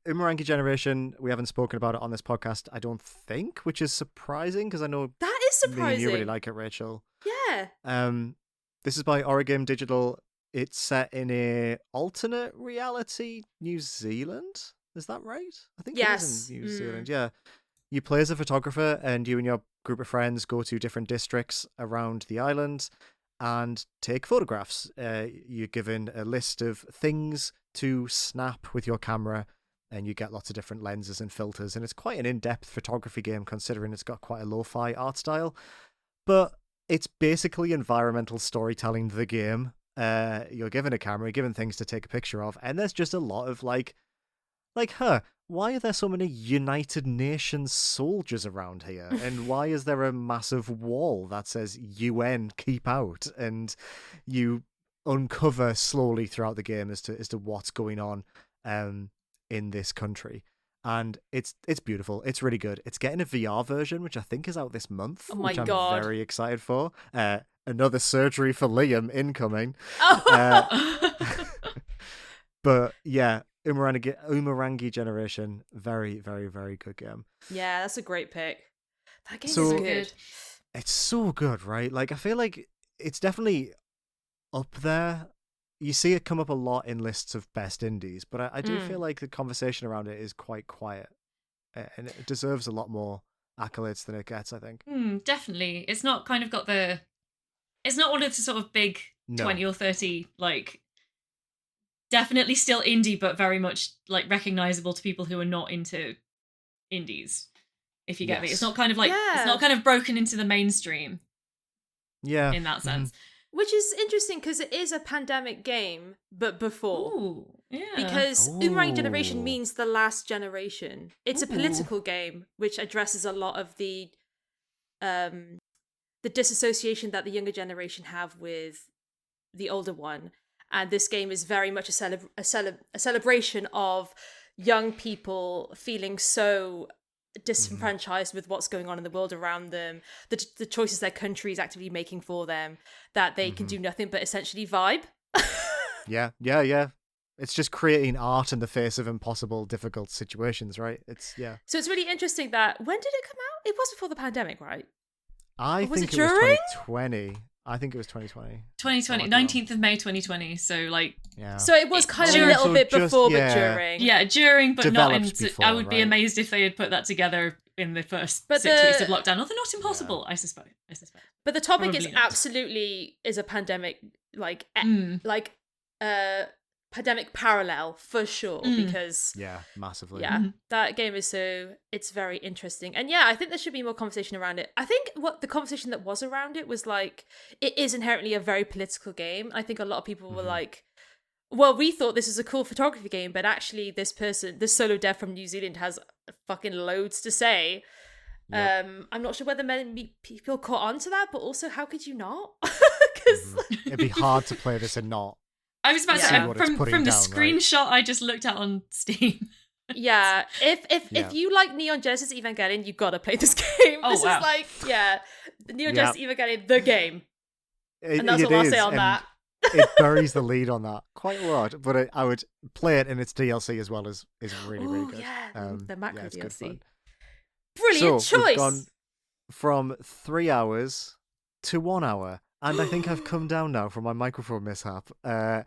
Umurangi Generation, we haven't spoken about it on this podcast, I don't think, which is surprising because I know that is surprising. You really like it, Rachel. Yeah. This is by Origami Digital. It's set in a alternate reality New Zealand. Is that right? I think it is in New Zealand. Yeah. You play as a photographer, and you and your group of friends go to different districts around the island and take photographs. You're given a list of things to snap with your camera, and you get lots of different lenses and filters, and it's quite an in-depth photography game considering it's got quite a lo-fi art style, but it's basically environmental storytelling, the game. You're given a camera, given things to take a picture of, and there's just a lot of why are there so many United Nations soldiers around here? And why is there a massive wall that says UN keep out? And you uncover slowly throughout the game as to what's going on in this country. And it's beautiful. It's really good. It's getting a VR version, which I think is out this month, which I'm very excited for. Another surgery for Liam incoming. But yeah, Umurangi Generation, very, very, very good game. Yeah, that's a great pick. That game is good. It's so good, right? Like, I feel like it's definitely up there. You see it come up a lot in lists of best indies, but I do feel like the conversation around it is quite quiet, and it deserves a lot more accolades than it gets, I think. Definitely. It's not kind of got the... It's not one of the sort of big 20 or 30, like... Definitely still indie, but very much like recognizable to people who are not into indies. If you get me, it's not kind of like it's not kind of broken into the mainstream. Yeah, in that sense, which is interesting because it is a pandemic game, but before. Ooh, yeah. Because Umurangi Generation means the last generation. It's a political game which addresses a lot of the disassociation that the younger generation have with the older one. And this game is very much a celebration of young people feeling so disenfranchised with what's going on in the world around them, the choices their country is actively making for them, that they can do nothing but essentially vibe. Yeah. It's just creating art in the face of impossible, difficult situations, right? So it's really interesting that, when did it come out? It was before the pandemic, right? I think it was 2020. I think it was 2020. 2020, 19th of May 2020. So like, yeah. So it was kind of a little bit before, but during. Yeah, during, but not in. Before, I would be amazed if they had put that together in the first 6 weeks of lockdown. Although not impossible, I suspect. But the topic Probably is not. absolutely is a pandemic, pandemic parallel for sure, because massively. that game is it's very interesting. And I think there should be more conversation around it. I think what the conversation that was around it was like, it is inherently a very political game. I think a lot of people were like, well, we thought this was a cool photography game, but actually this solo dev from New Zealand has fucking loads to say. I'm not sure whether many people caught on to that, but also, how could you not? Because it'd be hard to play this and not. I was about to say, from the down, screenshot I just looked at on Steam. If you like Neon Genesis Evangelion, you gotta play this game. This is like, Neon Genesis Evangelion, the game. And that's all I'll say on that. It buries the lead on that quite a lot, but I would play it in its DLC as well, is really, really good. The macro it's DLC. good fun. Brilliant so choice! We've gone from 3 hours to 1 hour. And I think I've come down now from my microphone mishap. I'm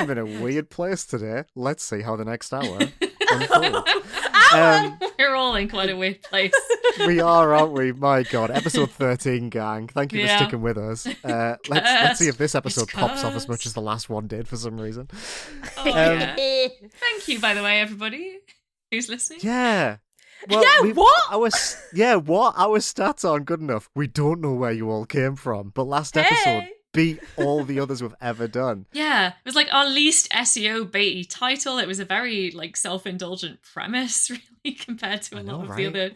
in a weird place today. Let's see how the next hour unfolds. We're all in quite a weird place. We are, aren't we? My God. Episode 13, gang. Thank you for sticking with us. Let's see if this episode pops off as much as the last one did for some reason. Thank you, by the way, everybody who's listening. Yeah. Well, Our stats aren't good enough. We don't know where you all came from, but last episode beat all the others we've ever done. Yeah, it was like our least SEO baity title. It was a very like self-indulgent premise, really, compared to a lot of the other.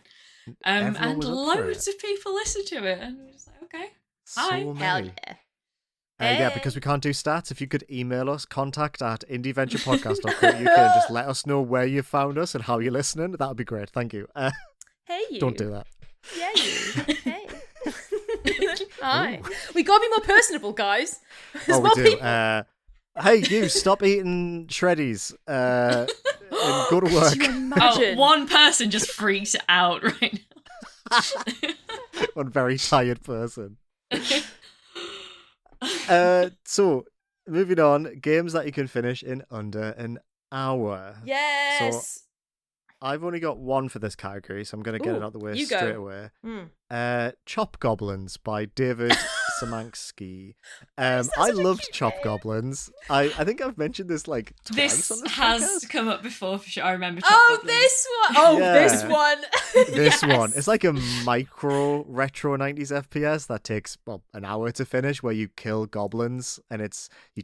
And loads of people listened to it, and we're just like, okay, hi, hell yeah. Yeah, because we can't do stats. If you could email us, contact@indieventurepodcast.co.uk and just let us know where you found us and how you're listening, that would be great. Thank you. Hey, you. Don't do that. Yeah, you. Hey. Hi. We gotta be more personable, guys. There's more people. Hey, you, stop eating shreddies and go to work. Could you imagine? One person just freaked out right now. One very tired person. So, moving on, games that you can finish in under an hour. Yes. So, I've only got one for this category, so I'm going to get it out of the way straight away. Chop Goblins by David Szymanski. I loved Chop Goblins. I think I've mentioned this like twice on this has podcast. Come up before for sure. I remember Chop Goblins. This one! This one! This one. It's like a micro retro 90s FPS that takes an hour to finish, where you kill goblins and you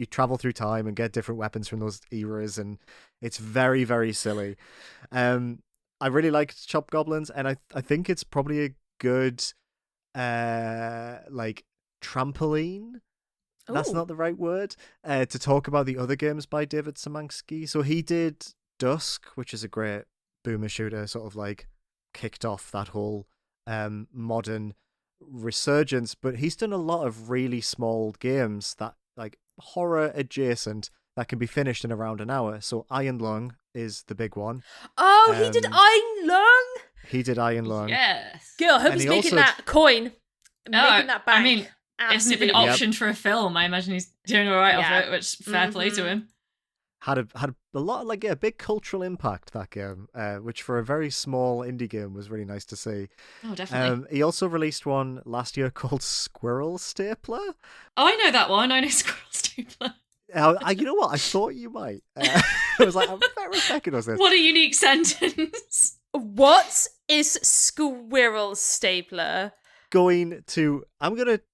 travel through time and get different weapons from those eras, and it's very, very silly. I really liked Chop Goblins, and I think it's probably a good like trampoline. That's not the right word to talk about the other games by David Szymanski. So he did Dusk, which is a great boomer shooter, sort of like kicked off that whole modern resurgence, but he's done a lot of really small games that like horror adjacent that can be finished in around an hour. So Iron Lung is the big one. He did Iron Lung? He did Iron Lung. Yes. Girl, I hope he's making that coin. Making that bank. I mean, it's been optioned for a film. I imagine he's doing all right off it, which fair play to him. Had a lot of a big cultural impact, that game, which for a very small indie game was really nice to see. Oh, definitely. He also released one last year called Squirrel Stapler. Oh, I know that one. I know Squirrel Stapler. You know what? I thought you might. I was like, I'm very second on this. What a unique sentence. What is Squirrel Stapler? I'm going to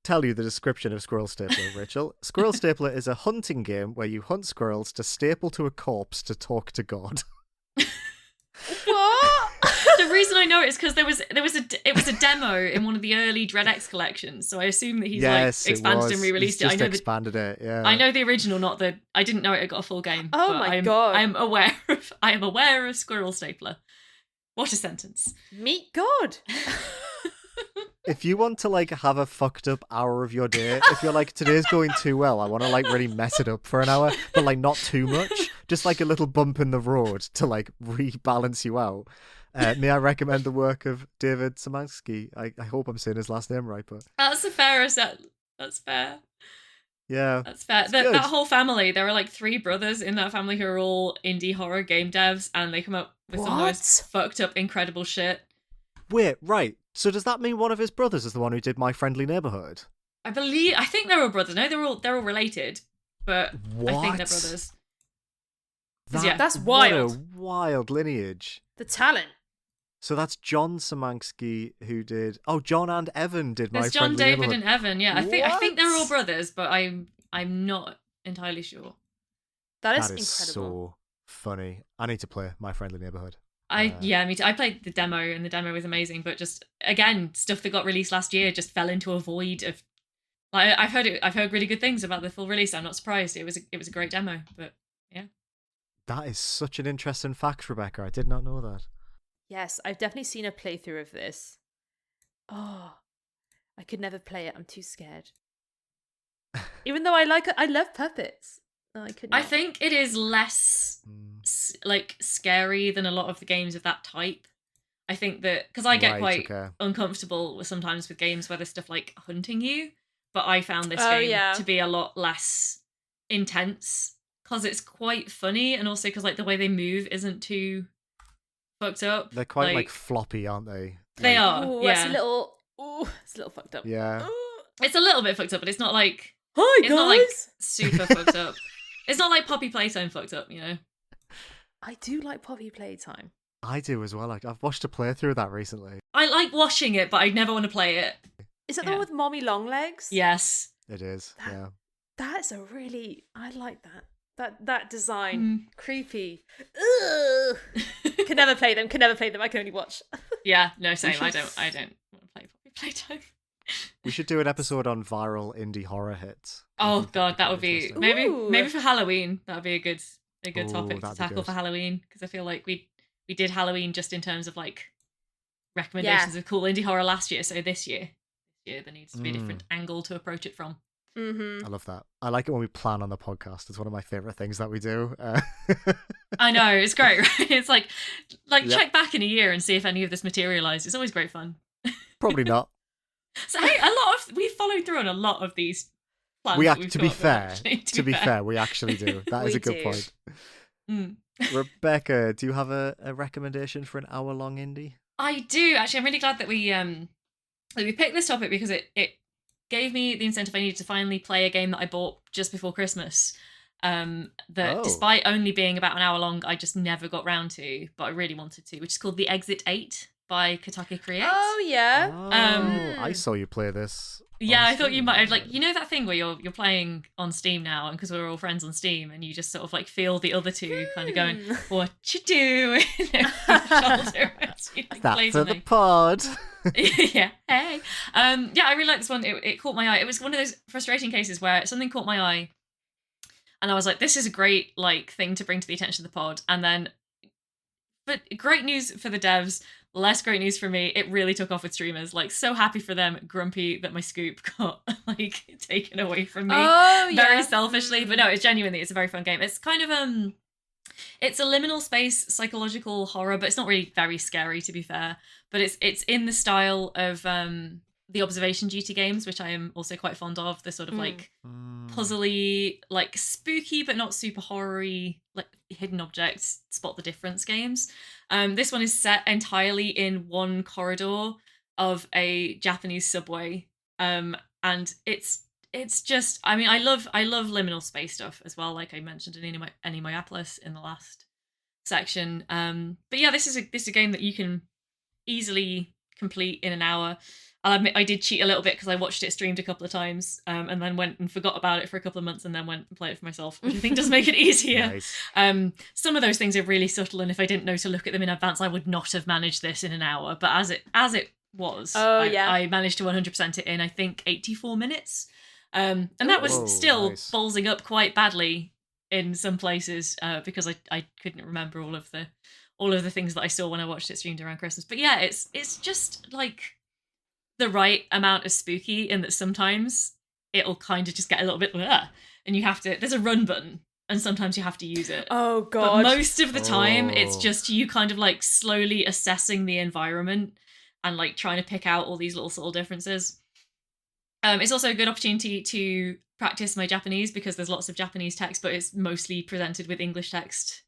tell you the description of Squirrel Stapler, Rachel. Squirrel Stapler is a hunting game where you hunt squirrels to staple to a corpse to talk to God. What? The reason I know it is because it was a demo in one of the early DreadX collections, so I assume that he's expanded and re-released it. I know expanded it. Yeah. I know the original, not the. I didn't know it got a full game. Oh my god! I am aware of Squirrel Stapler. What a sentence. Meet God. If you want to like have a fucked up hour of your day, if you're like, today's going too well, I want to like really mess it up for an hour, but like not too much, just like a little bump in the road to like rebalance you out. May I recommend the work of David Szymanski? I hope I'm saying his last name right, but That's a fair asset. That's fair. Yeah. That's fair. That whole family, there are like 3 brothers in that family who are all indie horror game devs, and they come up with some of the most fucked up, incredible shit. Wait, right. So does that mean one of his brothers is the one who did My Friendly Neighborhood? I think they're all brothers. No, they're all related, but what? I think they're brothers. That's wild. What a wild lineage. The talent. So that's John Szymanski who did. Oh, John and Evan did My There's John, Friendly David, Neighborhood. and Evan. Yeah, I think they're all brothers, but I'm not entirely sure. That is So incredible. funny. I need to play My Friendly Neighborhood. Me too. I played the demo, and the demo was amazing. But just again, stuff that got released last year just fell into a void of. Like I've heard really good things about the full release. I'm not surprised. It was a great demo, but yeah. That is such an interesting fact, Rebecca. I did not know that. Yes, I've definitely seen a playthrough of this. Oh, I could never play it. I'm too scared. Even though I love puppets. No, I couldn't. I think it is less like scary than a lot of the games of that type. I think that because I get quite uncomfortable sometimes with games where there's stuff like hunting you, but I found this game to be a lot less intense because it's quite funny, and also because like the way they move isn't too fucked up. They're quite like floppy, aren't they? They are. Ooh, yeah. it's a little fucked up. Yeah. It's a little bit fucked up, but it's not like Hi guys. Not like super fucked up. It's not like Poppy Playtime fucked up, you know. I do like Poppy Playtime. I do as well. I've watched a playthrough of that recently. I like watching it, but I never want to play it. Is that the one with Mommy Longlegs? Yes. It is. Yeah. That's a really. I like that. That design. Creepy. Ugh. Can never play them. I can only watch. Yeah. No, same. I don't want to play Poppy Playtime. We should do an episode on viral indie horror hits. Oh god, that would be maybe for Halloween. That would be a good topic to tackle for Halloween, because I feel like we did Halloween just in terms of like recommendations of cool indie horror last year. So this year there needs to be a different angle to approach it from. Mm-hmm. I love that. I like it when we plan on the podcast. It's one of my favorite things that we do. I know, it's great, right? It's like check back in a year and see if any of this materialized. It's always great fun. Probably not. So hey, we followed through on a lot of these plans. To be fair, we actually do. That is a good point. Rebecca, do you have a recommendation for an hour-long indie? I do actually. I'm really glad that we picked this topic, because it gave me the incentive I needed to finally play a game that I bought just before Christmas. Despite only being about an hour long, I just never got round to, but I really wanted to, which is called The Exit 8 by Kotaku Create. Oh yeah. I saw you play this. Yeah, I thought you might have, like, you know that thing where you're playing on Steam now, and because we're all friends on Steam, and you just sort of like feel the other two kind of going, "What you doing?" shoulder as you, like, that's for the pod. Yeah. Hey. Yeah, I really like this one. It caught my eye. It was one of those frustrating cases where something caught my eye, and I was like, "This is a great like thing to bring to the attention of the pod," and then. But great news for the devs, less great news for me. It really took off with streamers. Like, so happy for them. Grumpy that my scoop got like taken away from me very selfishly. But no, it's a very fun game. It's kind of it's a liminal space psychological horror, but it's not really very scary, to be fair. But it's in the style of the observation duty games, which I am also quite fond of. The sort of like puzzly, like spooky but not super horror-y, like hidden objects, spot the difference games. This one is set entirely in one corridor of a Japanese subway, and it's just, I mean, I love liminal space stuff as well, like I mentioned in Anemoiapolis in the last section. But yeah, this is a game that you can easily complete in an hour. I'll admit I did cheat a little bit because I watched it streamed a couple of times, and then went and forgot about it for a couple of months, and then went and played it for myself, which I think does make it easier. Nice. Some of those things are really subtle, and if I didn't know to look at them in advance, I would not have managed this in an hour. But as it was, I managed to 100% it in, I think, 84 minutes, and that was still ballsing up quite badly in some places, because I couldn't remember all of the all of the things that I saw when I watched it streamed around Christmas. But yeah, it's just like the right amount of spooky in that sometimes it'll kind of just get a little bit and you have to, there's a run button and sometimes you have to use it. Oh god. But most of the time it's just you kind of like slowly assessing the environment and like trying to pick out all these little subtle differences. It's also a good opportunity to practice my Japanese because there's lots of Japanese text, but it's mostly presented with English text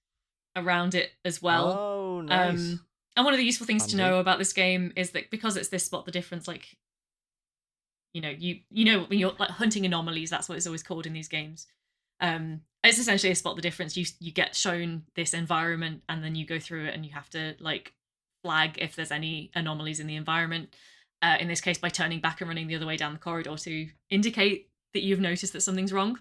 around it as well. Oh, nice. And one of the useful things to know about this game is that because it's this spot the difference, like, you know when you're like hunting anomalies, that's what it's always called in these games. It's essentially a spot the difference. You get shown this environment and then you go through it and you have to like flag if there's any anomalies in the environment. In this case, by turning back and running the other way down the corridor to indicate that you've noticed that something's wrong.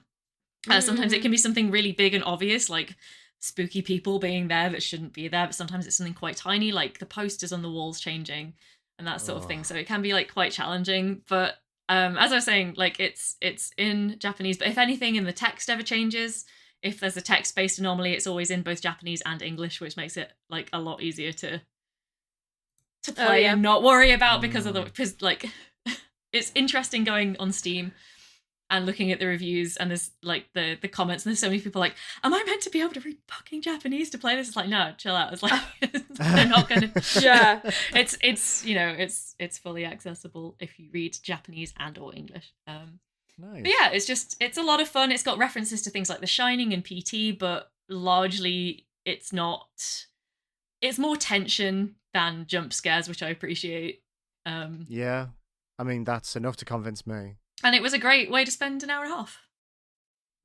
Sometimes it can be something really big and obvious, like spooky people being there that shouldn't be there, but sometimes it's something quite tiny, like the posters on the walls changing and that sort of thing. So it can be like quite challenging. But as I was saying, like it's in Japanese, but if anything in the text ever changes, if there's a text-based anomaly, it's always in both Japanese and English, which makes it like a lot easier to play and not worry about because like it's interesting going on Steam and looking at the reviews and there's like the comments and there's so many people like, am I meant to be able to read fucking Japanese to play this? It's like, no, chill out. It's like they're not gonna it's you know it's fully accessible if you read Japanese and or English. Nice. But yeah, it's a lot of fun. It's got references to things like The Shining and PT, but largely it's more tension than jump scares, which I appreciate. Yeah, I mean that's enough to convince me. And it was a great way to spend an hour and a half.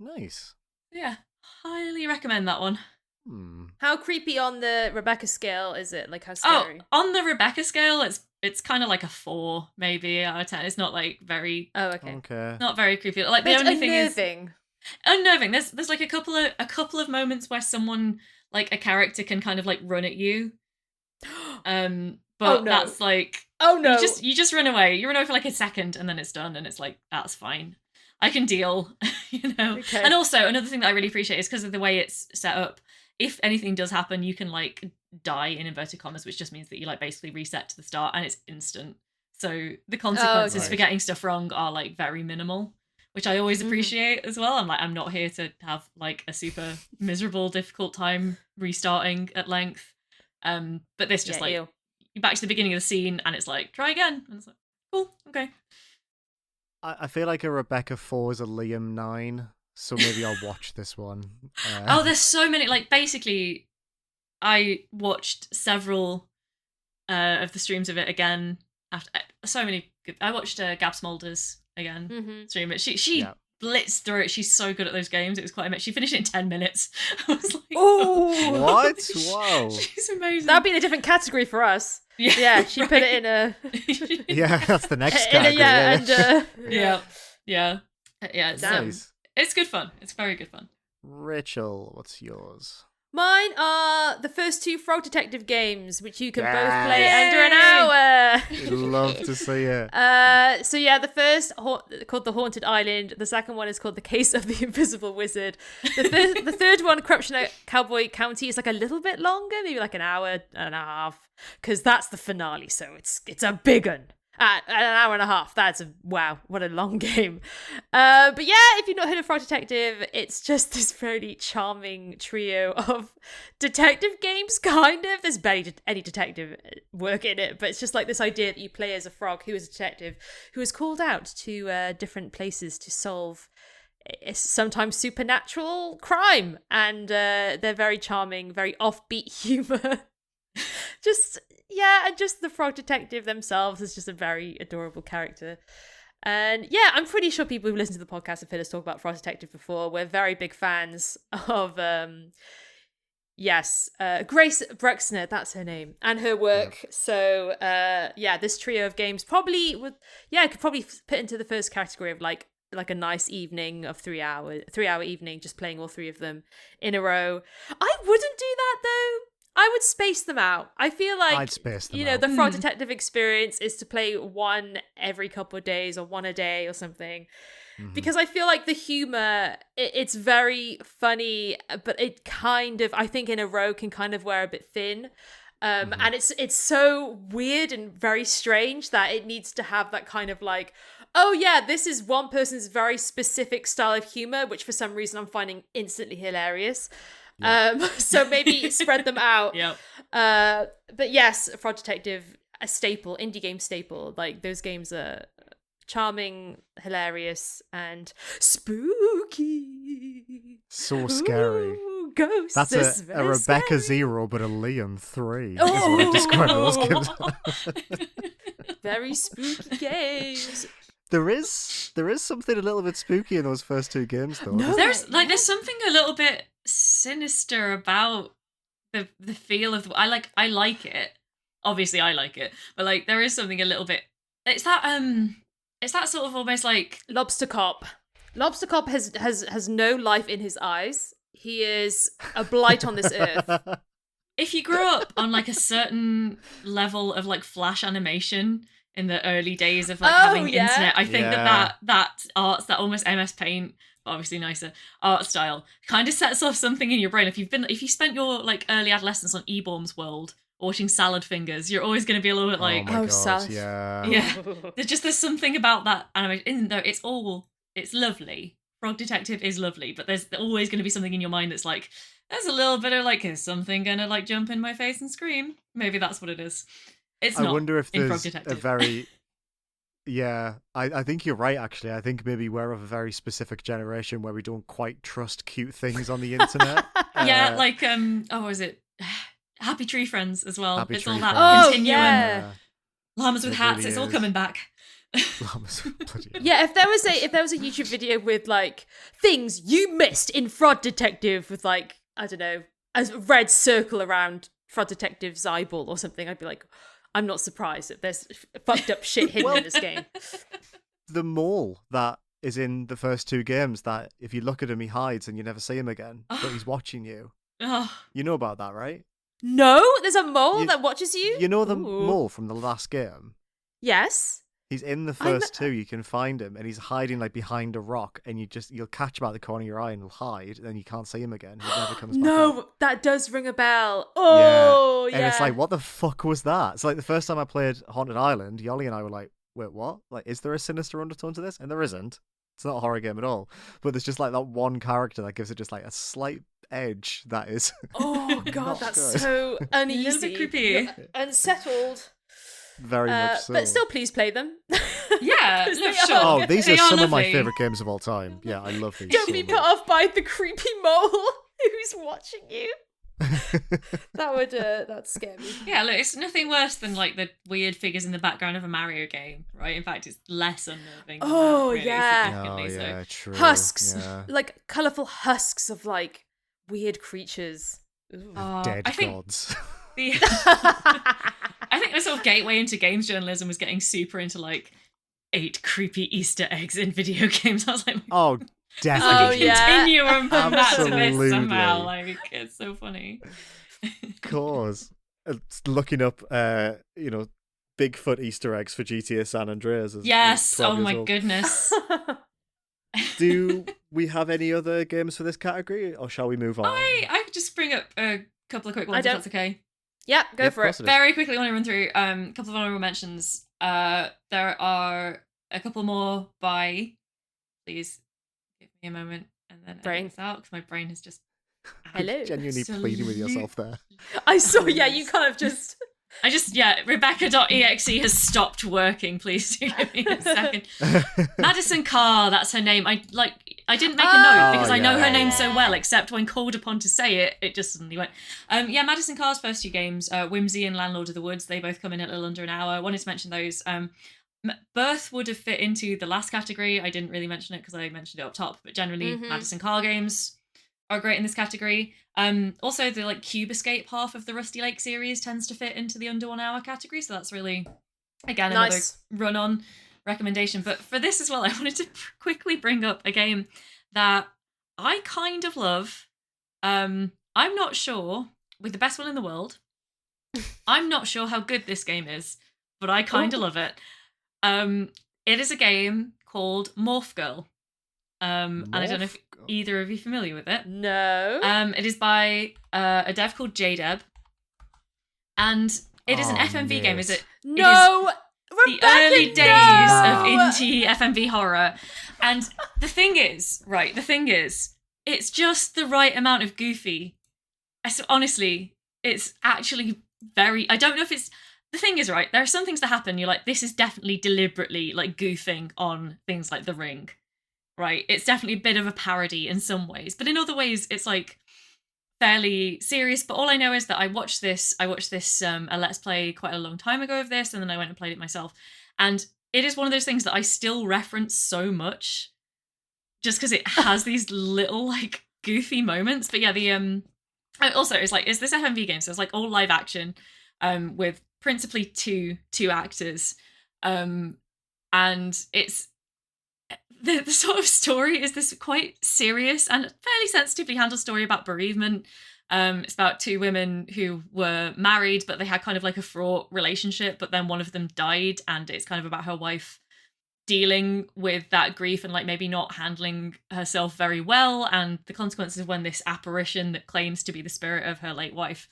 Nice. Yeah, highly recommend that one. How creepy on the Rebecca scale is it? Like how scary? Oh, on the Rebecca scale, it's kind of like a 4 maybe out of 10. It's not like very. Oh, okay. Not very creepy. Like but the only thing is unnerving. There's like a couple of moments where someone like a character can kind of like run at you. But that's like, oh no, you just run away. You run away for like a second and then it's done and it's like, that's fine. I can deal, you know. Okay. And also another thing that I really appreciate is because of the way it's set up, if anything does happen, you can like die in inverted commas, which just means that you like basically reset to the start and it's instant. So the consequences for getting stuff wrong are like very minimal, which I always appreciate as well. I'm not here to have like a super miserable, difficult time restarting at length. But this just you're back to the beginning of the scene and it's like, try again. And it's like, cool, okay. I feel like a Rebecca 4 is a Liam 9, so maybe I'll watch this one. There's so many. Like, basically, I watched several of the streams of it again. After so many. I watched Gab Smulders again stream it. She blitzed through it. She's so good at those games. It was quite amazing. She finished it in 10 minutes. I was like, oh, what? Whoa. She's amazing. That'd be in a different category for us. Yeah, she put it in a. Yeah, that's the next category. Yeah. It's good fun. It's very good fun. Rachel, what's yours? Mine are the first 2 Frog Detective games, which you can both play under an hour. Love to see it. So yeah, the first called The Haunted Island. The second one is called The Case of the Invisible Wizard. The third one, Corruption at Cowboy County, is like a little bit longer, maybe like an hour and a half, because that's the finale. So it's a big one. At an hour and a half. That's wow, what a long game. But yeah, if you've not heard of Frog Detective, it's just this very charming trio of detective games, kind of. There's barely any detective work in it, but it's just like this idea that you play as a frog who is a detective who is called out to different places to solve sometimes supernatural crime. And they're very charming, very offbeat humor. And just the Frog Detective themselves is just a very adorable character. And yeah, I'm pretty sure people who've listened to the podcast have heard us talk about Frog Detective before. We're very big fans of Grace Bruxner, that's her name, and her work. Yep. So this trio of games could probably put into the first category of like a nice evening of 3 hour evening, just playing all 3 of them in a row. I wouldn't do that though. I would space them out. I feel like, I'd space them out. The Frog Detective experience is to play one every couple of days or one a day or something. because I feel like the humor, it's very funny, but it kind of, I think in a row can kind of wear a bit thin. And it's so weird and very strange that it needs to have that kind of like, oh yeah, this is one person's very specific style of humor, which for some reason I'm finding instantly hilarious. So maybe spread them out. Yep. But yes, Fraud Detective, a staple, indie game staple. Like those games are charming, hilarious, and spooky. So scary. Ooh, ghosts. That's a Rebecca scary. 0, but a Liam 3. That's what I describe those games. Very spooky games. There is something a little bit spooky in those first 2 games, though. No. There's something a little bit sinister about the feel of I like it. Obviously I like it, but like there is something a little bit, it's that sort of almost like Lobster Cop. Lobster Cop has no life in his eyes. He is a blight on this earth. if you grew up on like a certain level of like flash animation in the early days of like having internet, I think that arts, that almost MS Paint, obviously nicer art style, kind of sets off something in your brain. If you spent your like early adolescence on Eborm's World watching Salad Fingers, you're always going to be a little bit like, Salad. Yeah. There's something about that animation, even though it's lovely. Frog Detective is lovely, but there's always going to be something in your mind that's like, there's a little bit of like, is something going to like jump in my face and scream? Maybe that's what it is. It's not. I wonder if in Frog there's Detective. a very... Yeah, I think you're right, actually. I think maybe we're of a very specific generation where we don't quite trust cute things on the internet. Yeah, like, was it Happy Tree Friends as well? Happy It's Tree all that Friends. continuum. Yeah. Llamas with It hats, really it's all is. coming back. Bloody hell. Yeah, if there was a YouTube video with like things you missed in Fraud Detective with like, I don't know, a red circle around Fraud Detective's eyeball or something, I'd be like, I'm not surprised that there's fucked up shit hidden in this game. The mole that is in the first 2 games, that if you look at him, he hides and you never see him again, but he's watching you. Oh, You know about that, right? No, there's a mole You- that watches you. You know the Ooh. mole from the last game? Yes. He's in the I'm- first 2, you can find him, and he's hiding like behind a rock, and you'll catch him out the corner of your eye and he'll hide, and then you can't see him again. He never comes back out. No, that does ring a bell. Oh, yeah. And it's like, what the fuck was that? So like the first time I played Haunted Island, Yoli and I were like, wait, what? Like, is there a sinister undertone to this? And there isn't. It's not a horror game at all. But there's just like that one character that gives it just like a slight edge that is Oh god, not that's good. so uneasy. A little bit creepy. You're unsettled. Very much so. But still, please play them. yeah, 'Cause no, they sure. are- Oh, these They are some of my lovely. favorite games of all time. Yeah, I love these. Don't so be much. put off by the creepy mole who's watching you. That'd scare me. Yeah, look, it's nothing worse than like the weird figures in the background of a Mario game, right? In fact, it's less unnerving. than Oh, that, really, yeah. Oh significantly, so. yeah, true. Husks, Yeah. like colourful husks of like weird creatures. Ooh. Dead I think gods. I think the sort of gateway into games journalism was getting super into like 8 creepy Easter eggs in video games. I was like, Oh, Oh, definitely. yeah. continuum from that to this Absolutely. somehow. Like, it's so funny. Of course. Looking up, Bigfoot Easter eggs for GTA San Andreas. As Yes. 12 Oh years my old. goodness. Do we have any other games for this category, or shall we move on? I could just bring up a couple of quick ones if don't- that's okay. Yeah, go Yeah, of for it. course it is. Very quickly, want to run through a couple of honorable mentions. There are a couple more by. Please give me a moment and then Brain. edit this out because my brain has just. Hello. Genuinely pleading with yourself there. I saw. Yeah, you kind of just. Rebecca.exe has stopped working. Please do give me a second. Madison Carr, that's her name. I didn't make a note because I know her name so well, except when called upon to say it, it just suddenly went. Madison Carr's first 2 games, Whimsy and Landlord of the Woods, they both come in at a little under an hour. I wanted to mention those. Birth would have fit into the last category. I didn't really mention it because I mentioned it up top, but generally Madison Carr games are great in this category. Also the like Cube Escape half of the Rusty Lake series tends to fit into the under 1 hour category, so that's really again Nice. another run on recommendation. But for this as well, I wanted to quickly bring up a game that I kind of love. I'm not sure, with the best will in the world, I'm not sure how good this game is, but I kind of love it. It is a game called Morph Girl. And I don't know if either of you are familiar with it. No. It is by a dev called JDeb. And it is an FMV game, is it? No! It is the early days of indie FMV horror. And the thing is, it's just the right amount of goofy. Honestly, it's actually very... I don't know if it's... The thing is, right, there are some things that happen, you're like, this is definitely deliberately, like, goofing on things like The Ring, right? It's definitely a bit of a parody in some ways, but in other ways, it's, like, fairly serious. But all I know is that I watched this a Let's Play quite a long time ago of this, and then I went and played it myself. And it is one of those things that I still reference so much, just because it has these little, like, goofy moments. But yeah, also, it's this FMV game, so it's, like, all live action, with principally two actors, and it's the sort of story is this quite serious and fairly sensitively handled story about bereavement. It's about two women who were married, but they had kind of like a fraught relationship, but then one of them died, and it's kind of about her wife dealing with that grief and like maybe not handling herself very well, and the consequences of when this apparition that claims to be the spirit of her late wife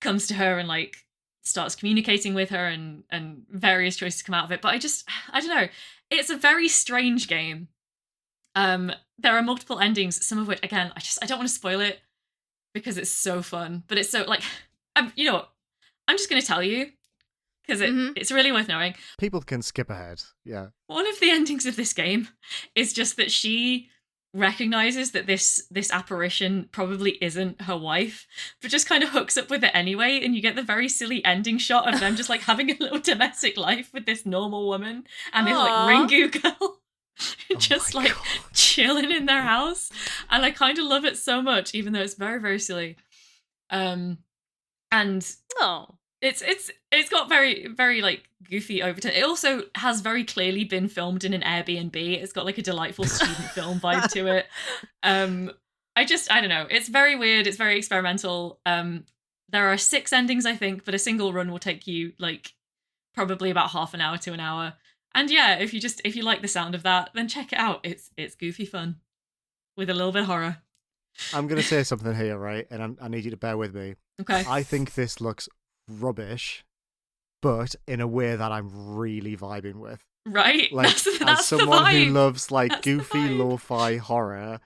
comes to her and like starts communicating with her, and various choices come out of it. But I don't know. It's a very strange game. There are multiple endings, some of which, again, I don't want to spoil it because it's so fun. But it's so, like, you know what? I'm just going to tell you because it's really worth knowing. People can skip ahead, yeah. One of the endings of this game is just that she recognizes that this apparition probably isn't her wife, but just kind of hooks up with it anyway, and you get the very silly ending shot of them just like having a little domestic life with this normal woman and this like Ringu girl just like chilling in their house. And I kind of love it so much, even though it's very, very silly. And it's got very, very like goofy overtone. It also has very clearly been filmed in an Airbnb. It's got like a delightful student film vibe to it. I don't know. It's very weird. It's very experimental. There are 6 endings, I think, but a single run will take you like probably about half an hour to an hour. And yeah, if you like the sound of that, then check it out. It's goofy fun with a little bit of horror. I'm gonna say something here, right? And I need you to bear with me. Okay. I think this looks rubbish, but in a way that I'm really vibing with. Right? Like, that's as someone who loves like that's goofy lo-fi horror,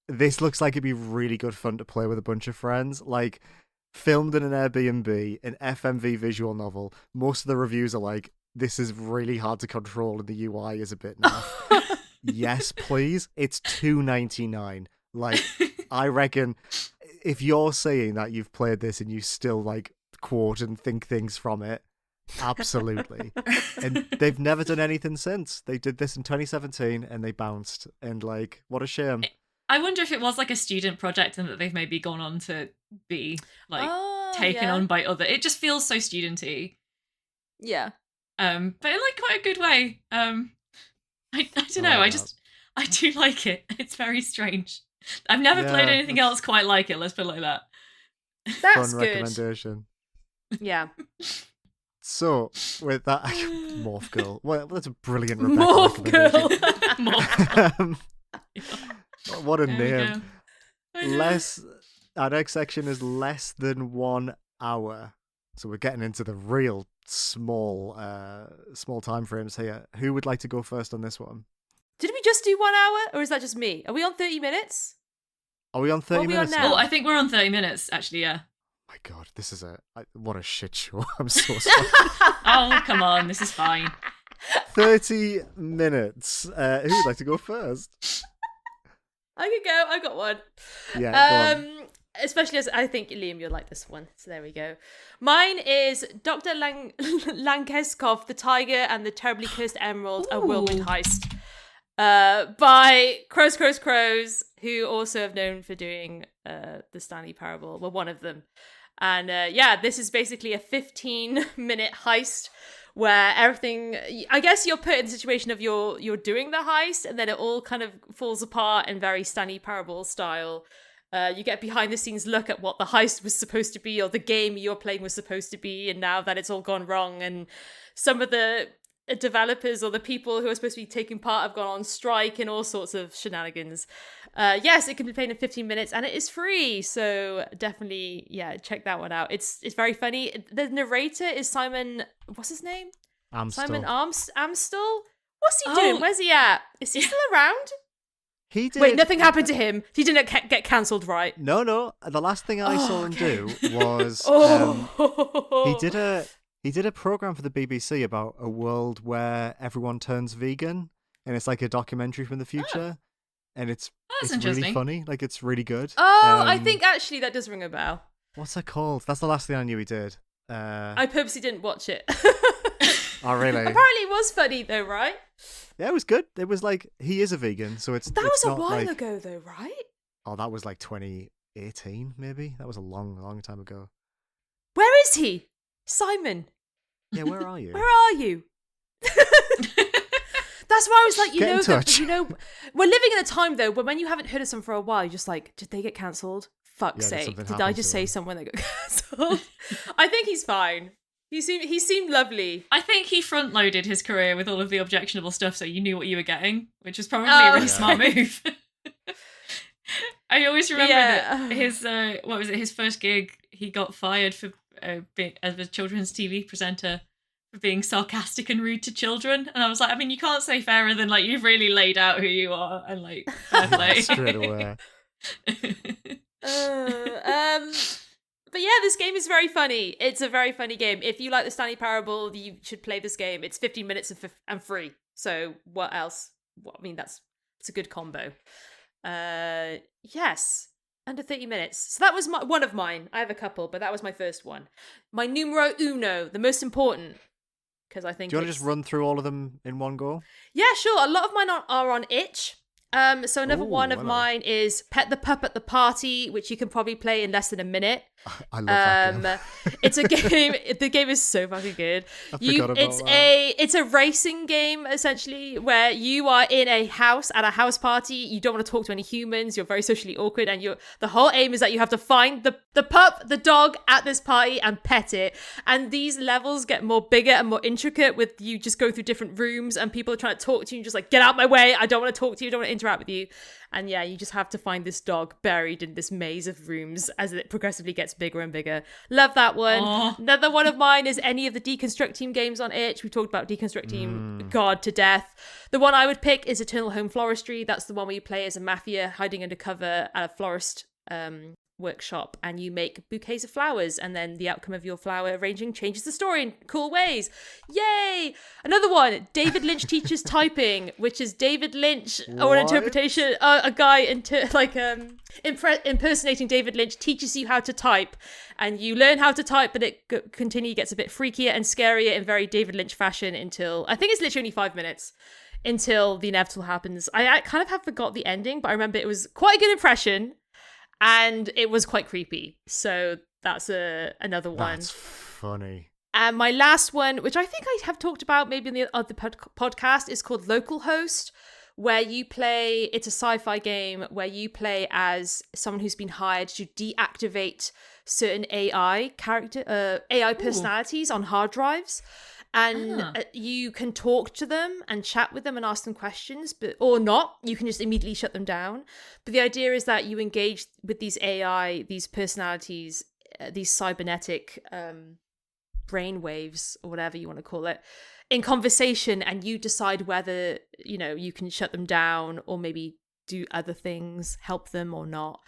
this looks like it'd be really good fun to play with a bunch of friends. Like, filmed in an Airbnb, an FMV visual novel. Most of the reviews are like, this is really hard to control and the UI is a bit naff. Yes, please. It's $2.99. Like, I reckon if you're saying that you've played this and you still like quote and think things from it, absolutely. And they've never done anything since. They did this in 2017 and they bounced, and like, what a shame. I wonder if it was like a student project and that they've maybe gone on to be like taken on by other. It just feels so studenty. Yeah. But in like quite a good way. I don't know. I do like it. It's very strange. I've never played anything else quite like it. Let's put it like that. That's fun good. Recommendation. Yeah. So with that, Morph Girl. Well, that's a brilliant Rebecca Morph Girl. Morph Girl. What a There name. Our next section is less than 1 hour. So we're getting into the real small time frames here. Who would like to go first on this one? Did we just do 1 hour, or is that just me? Are we on 30 minutes? Are we on 30 minutes now? Oh, I think we're on 30 minutes, actually, yeah. Oh my god, this is what a shit show. I'm so sorry. Oh, come on, this is fine. 30 minutes. Who would like to go first? I can go. I got one. Yeah, go on. Especially as I think, Liam, you'll like this one. So there we go. Mine is Dr. Lankeskov, The Tiger and the Terribly Cursed Emerald, A Whirlwind Heist. By Crows, who also have known for doing the Stanley Parable. Well, one of them. And this is basically a 15-minute heist where everything, I guess you're put in the situation of you're doing the heist, and then it all kind of falls apart in very Stanley Parable style. You get behind the scenes look at what the heist was supposed to be, or the game you're playing was supposed to be, and now that it's all gone wrong, and some of the developers or the people who are supposed to be taking part have gone on strike and all sorts of shenanigans. Yes, it can be played in 15 minutes and it is free. So definitely, check that one out. It's very funny. The narrator is Simon, what's his name? Simon Amstel? What's he doing? Where's he at? Is he still around? He did. Wait, nothing happened to him. He didn't get cancelled, right? No. The last thing I saw him do was he did a program for the BBC about a world where everyone turns vegan, and it's like a documentary from the future, and it's really funny. Like, it's really good. I think actually that does ring a bell. What's that called? That's the last thing I knew he did. I purposely didn't watch it. Oh, really? Apparently it was funny though, right? Yeah, it was good. It was like, he is a vegan, so it's That was a while like, ago though, right? Oh, that was like 2018, maybe? That was a long, long time ago. Where is he? Simon. Yeah, where are you? Where are you? That's why I was like, Get in touch. We're living in a time though when you haven't heard of someone for a while, you're just like, did they get cancelled? Fuck's sake. Did I just say someone that got cancelled? I think he's fine. He seemed lovely. I think he front-loaded his career with all of the objectionable stuff so you knew what you were getting, which is probably a really smart move. I always remember that his first gig, he got fired for being as a children's TV presenter for being sarcastic and rude to children. And I was like, I mean, you can't say fairer than, like, you've really laid out who you are and, like, fair play. Straight away. But yeah, this game is very funny. It's a very funny game. If you like the Stanley Parable, you should play this game. It's 15 minutes and free. So what else? I mean, it's a good combo. Yes, under 30 minutes. So that was one of mine. I have a couple, but that was my first one. My numero uno, the most important, because I think. Do you want to just run through all of them in one go? Yeah, sure. A lot of mine are on itch. So another one of mine is Pet the Pup at the Party, which you can probably play in less than a minute. I love that game. It's a game. The game is so fucking good. It's a racing game essentially, where you are in a house at a house party. You don't want to talk to any humans. You're very socially awkward, and the whole aim is that you have to find the pup, the dog at this party, and pet it. And these levels get bigger and more intricate with you just go through different rooms, and people are trying to talk to you. And just like, get out my way! I don't want to talk to you. I don't want to interact with you. And yeah, you just have to find this dog buried in this maze of rooms as it progressively gets bigger and bigger. Love that one. Aww. Another one of mine is any of the Deconstruct Team games on itch. We talked about Deconstruct Team, God, to death. The one I would pick is Eternal Home Floristry. That's the one where you play as a mafia hiding undercover at a florist workshop, and you make bouquets of flowers, and then the outcome of your flower arranging changes the story in cool ways. Yay! Another one, David Lynch Teaches Typing, which is David Lynch, or an interpretation, a guy impersonating David Lynch teaches you how to type, and you learn how to type, but it gets a bit freakier and scarier in very David Lynch fashion until, I think it's literally only 5 minutes, until the inevitable happens. I kind of have forgot the ending, but I remember it was quite a good impression. And it was quite creepy. So that's another one. That's funny. And my last one, which I think I have talked about maybe in the other podcast, is called Local Host, where you play, it's a sci-fi game where you play as someone who's been hired to deactivate certain AI personalities on hard drives. And you can talk to them and chat with them and ask them questions, or not. You can just immediately shut them down. But the idea is that you engage with these AI, these personalities, these cybernetic brain waves, or whatever you want to call it, in conversation, and you decide whether, you can shut them down or maybe do other things, help them or not.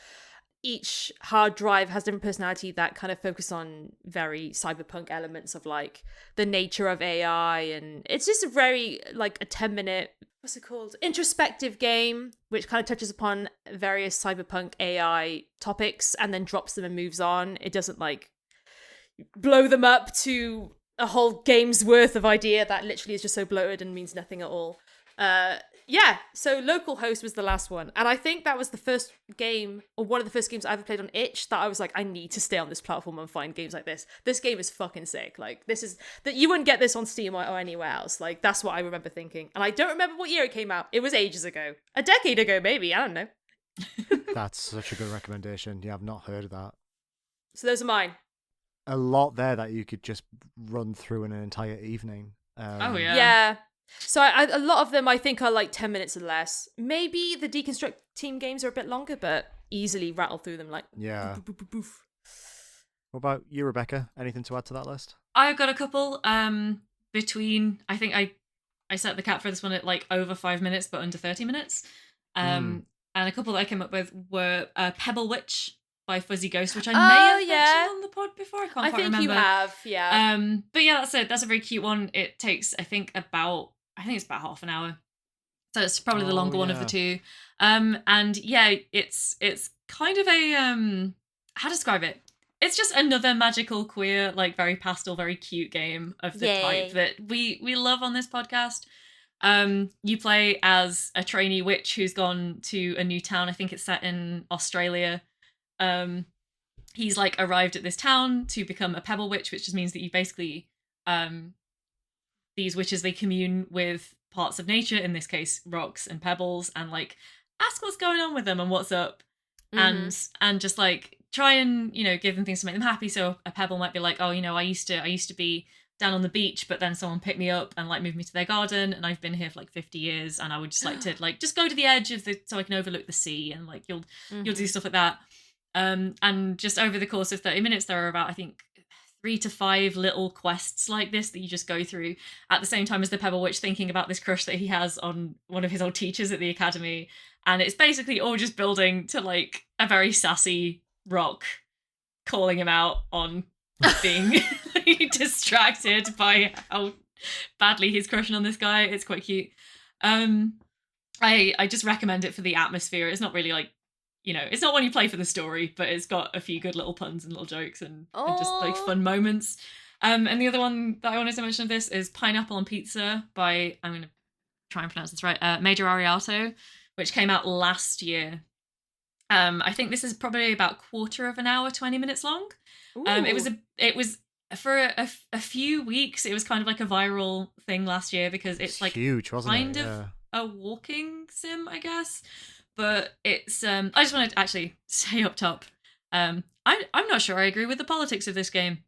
Each hard drive has different personality that kind of focus on very cyberpunk elements of like the nature of AI, and it's just a very like a 10-minute, what's it called, introspective game, which kind of touches upon various cyberpunk AI topics and then drops them and moves on. It doesn't like blow them up to a whole game's worth of idea that literally is just so bloated and means nothing at all. So Local Host was the last one, and I think that was the first game, or one of the first games I ever played on itch, that I was like, I need to stay on this platform and find games like this. This game is fucking sick. Like, this is that you wouldn't get this on Steam or anywhere else. Like, that's what I remember thinking, and I don't remember what year it came out. It was ages ago, a decade ago maybe, I don't know. That's such a good recommendation. Yeah, I've not heard of that. So those are mine. A lot there that you could just run through in an entire evening. Oh yeah. Yeah. So a lot of them I think are like 10 minutes or less. Maybe the Deconstruct team games are a bit longer, but easily rattle through them like Yeah. boof, boof, boof. What about you, Rebecca? Anything to add to that list? I've got a couple. Between I think I set the cap for this one at like over 5 minutes, but under 30 minutes. And a couple that I came up with were Pebble Witch by Fuzzy Ghost, which I may have mentioned on the pod before. I can't quite remember. You have, yeah. But yeah, that's a very cute one. It takes I think it's about half an hour. So it's probably the longer one of the two. And yeah, it's kind of a how to describe it? It's just another magical, queer, like very pastel, very cute game of the type that we love on this podcast. You play as a trainee witch who's gone to a new town. I think it's set in Australia. He's like arrived at this town to become a pebble witch, which just means that you basically these witches, they commune with parts of nature, in this case rocks and pebbles, and like ask what's going on with them and what's up, and just like try and, you know, give them things to make them happy. So a pebble might be like, oh, you know, I used to be down on the beach, but then someone picked me up and like moved me to their garden, and I've been here for like 50 years, and I would just like to like just go to the edge of the so I can overlook the sea, and like you'll do stuff like that. And just over the course of 30 minutes, there are about, I think, 3 to 5 little quests like this that you just go through at the same time as the Pebble Witch thinking about this crush that he has on one of his old teachers at the academy. And it's basically all just building to like a very sassy rock calling him out on being distracted by how badly he's crushing on this guy. It's quite cute. I just recommend it for the atmosphere. It's not really like, you know, it's not one you play for the story, but it's got a few good little puns and little jokes and just like fun moments. And the other one that I wanted to mention of this is Pineapple on Pizza by, I'm going to try and pronounce this right, Major Ariato, which came out last year. I think this is probably about quarter of an hour, 20 minutes long. It was for a few weeks. It was kind of like a viral thing last year because it's like huge, wasn't kind it? of a walking sim, I guess. But it's I just wanted to actually say up top, I'm not sure I agree with the politics of this game,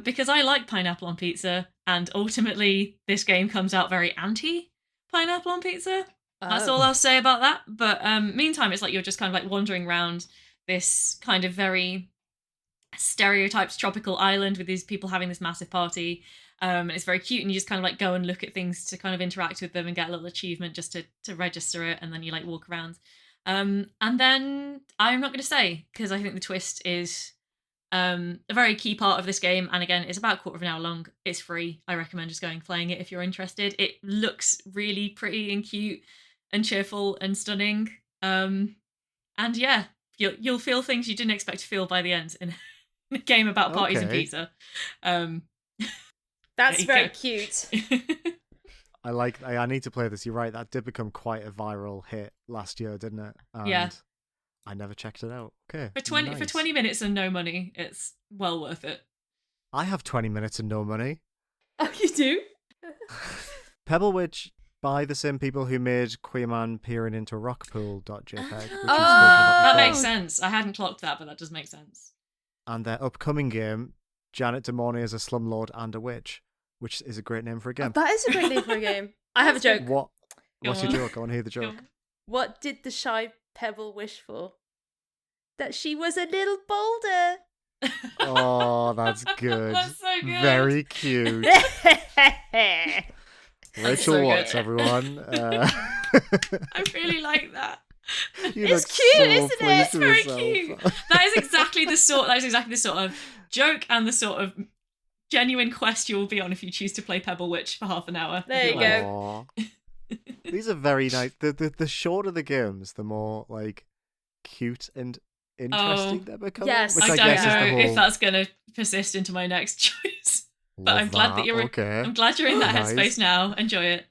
because I like Pineapple on Pizza, and ultimately this game comes out very anti Pineapple on Pizza. That's all I'll say about that. But meantime, it's like you're just kind of like wandering around this kind of very stereotyped tropical island with these people having this massive party. It's very cute, and you just kind of like go and look at things to kind of interact with them and get a little achievement just to register it, and then you like walk around. And then I'm not going to say, because I think the twist is a very key part of this game, and again, it's about a quarter of an hour long. It's free. I recommend just going and playing it if you're interested. It looks really pretty and cute and cheerful and stunning. And yeah, you'll feel things you didn't expect to feel by the end in a game about parties and pizza. That's very cute. I need to play this. You're right. That did become quite a viral hit last year, didn't it? And yeah. I never checked it out. Okay. For 20 minutes and no money, it's well worth it. I have 20 minutes and no money. Oh, you do? Pebble Witch by the same people who made Queer Man Peering into Rockpool.jpg. That makes sense. I hadn't clocked that, but that does make sense. And their upcoming game, Janet Demone is a slumlord and a witch, which is a great name for a game. That is a great name for a game. I have a joke. What's your joke? I want to hear the joke. What did the shy pebble wish for? That she was a little boulder. Oh, that's good. That's so good. Very cute. Rachel so Watts, good. Everyone. I really like that. It's cute, isn't it? It's very cute. That is exactly the sort of joke and the sort of genuine quest you will be on if you choose to play Pebble Witch for half an hour. There you go. These are very nice. The shorter the games, the more like cute and interesting they become. Yes, which I don't guess know is the whole... if that's going to persist into my next choice. But I'm glad that you're. Okay. I'm glad you're in that Nice. headspace now. Enjoy it.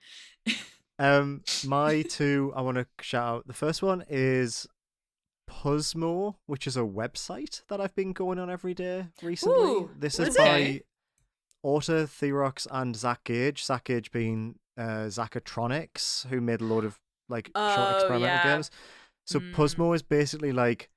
My two I want to shout out. The first one is Puzzmo, which is a website that I've been going on every day recently. Ooh, this what is is by it? Auto Therox and Zach Gage. Zach Gage being Zachatronics, who made a load of like short experimental games. So Puzzmo is basically like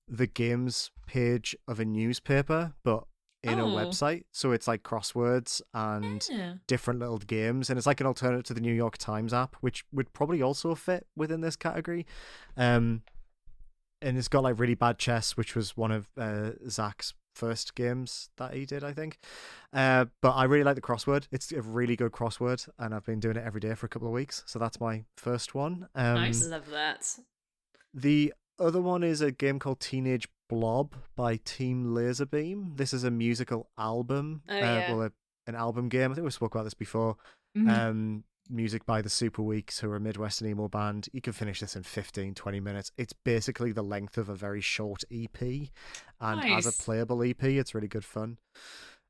the games page of a newspaper, but in a website. So it's like crosswords and different little games. And it's like an alternative to the New York Times app, which would probably also fit within this category. And it's got like Really Bad Chess, which was one of Zach's first games that he did, I think. But I really like the crossword. It's a really good crossword, and I've been doing it every day for a couple of weeks. So that's my first one. Nice. Love that. The other one is a game called Teenage Blob by Team Laserbeam. This is a musical album. An album game. I think we spoke about this before. Mm-hmm. Music by the Super Weeks, who are a Midwestern emo band. You can finish this in 15-20 minutes. It's basically the length of a very short EP, and as a playable EP, it's really good fun.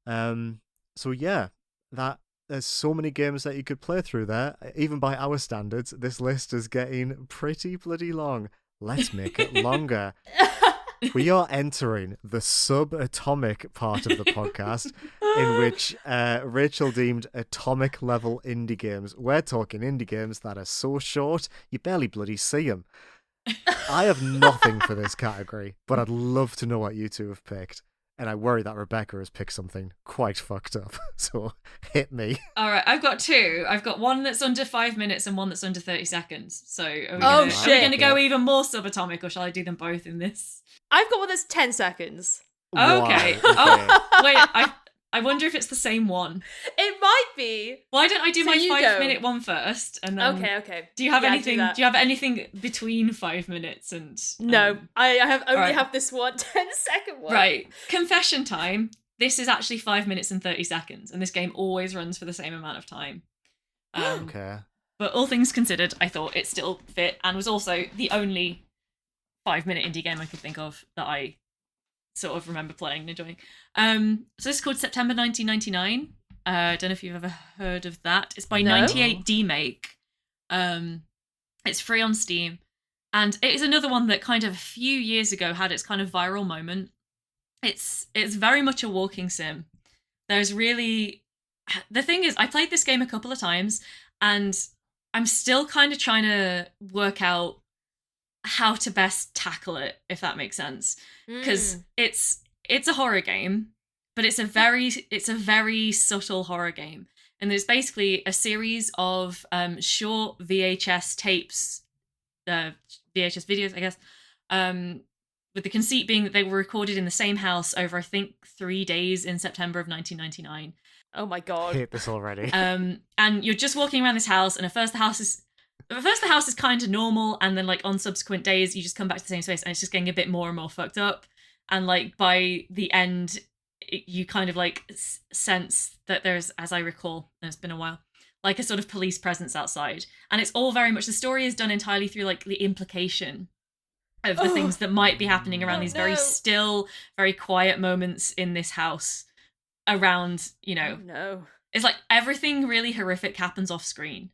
So yeah, there's so many games that you could play through there. Even by our standards, this list is getting pretty bloody long. Let's make it longer. We are entering the subatomic part of the podcast, in which Rachel deemed atomic level indie games. We're talking indie games that are so short you barely bloody see them. I have nothing for this category, but I'd love to know what you two have picked. And I worry that Rebecca has picked something quite fucked up. So hit me. All right, I've got two. I've got one that's under 5 minutes and one that's under 30 seconds. So are we going to go even more subatomic, or shall I do them both in this? I've got one that's 10 seconds. Okay. Oh, wait, I wonder if it's the same one. It might be. Why don't I do my 5 minute one first? And then Okay. Do you have anything? Do you have anything between 5 minutes and? No, I have this one 10-second one. Right. Confession time. This is actually 5 minutes and 30 seconds, and this game always runs for the same amount of time. Okay. But all things considered, I thought it still fit, and was also the only 5 minute indie game I could think of that I sort of remember playing and enjoying. So this is called September 1999. I don't know if you've ever heard of that. It's by 98 D-Make. It's free on Steam. And it is another one that kind of a few years ago had its kind of viral moment. It's very much a walking sim. There's really... The thing is, I played this game a couple of times, and I'm still kind of trying to work out how to best tackle it, if that makes sense. Because it's a horror game, but it's a very subtle horror game. And there's basically a series of short VHS tapes, VHS videos, I guess, with the conceit being that they were recorded in the same house over, I think, 3 days in September of 1999. Oh my god. I hate this already. And you're just walking around this house, and at first the house is kind of normal, and then like on subsequent days you just come back to the same space and it's just getting a bit more and more fucked up. And like by the end, you kind of like sense that there's, as I recall, and it's been a while, like a sort of police presence outside. And it's all very much, the story is done entirely through like the implication of the things that might be happening around these very still, very quiet moments in this house around, it's like everything really horrific happens off screen,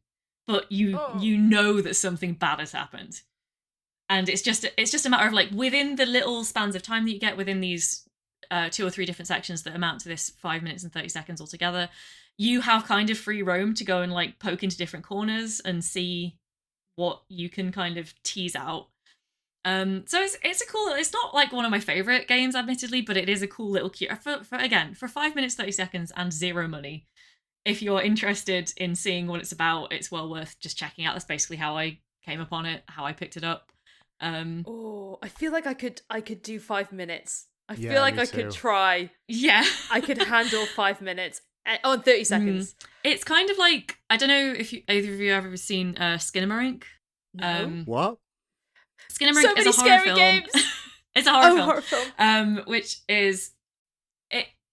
but you know that something bad has happened. And it's just a matter of like within the little spans of time that you get within these 2 or 3 different sections that amount to this 5 minutes and 30 seconds altogether, you have kind of free roam to go and like poke into different corners and see what you can kind of tease out. So it's a cool, it's not like one of my favorite games, admittedly, but it is a cool little cute for 5 minutes 30 seconds and 0 money. If you're interested in seeing what it's about, it's well worth just checking out. That's basically how I came upon it, how I picked it up. I feel like I could do 5 minutes. I feel like I could try. Yeah. I could handle 5 minutes on 30 seconds. It's kind of like, I don't know if either of you have ever seen Skinamarink. No. What? Skinamarink is a horror film. Games. It's a horror film. Which is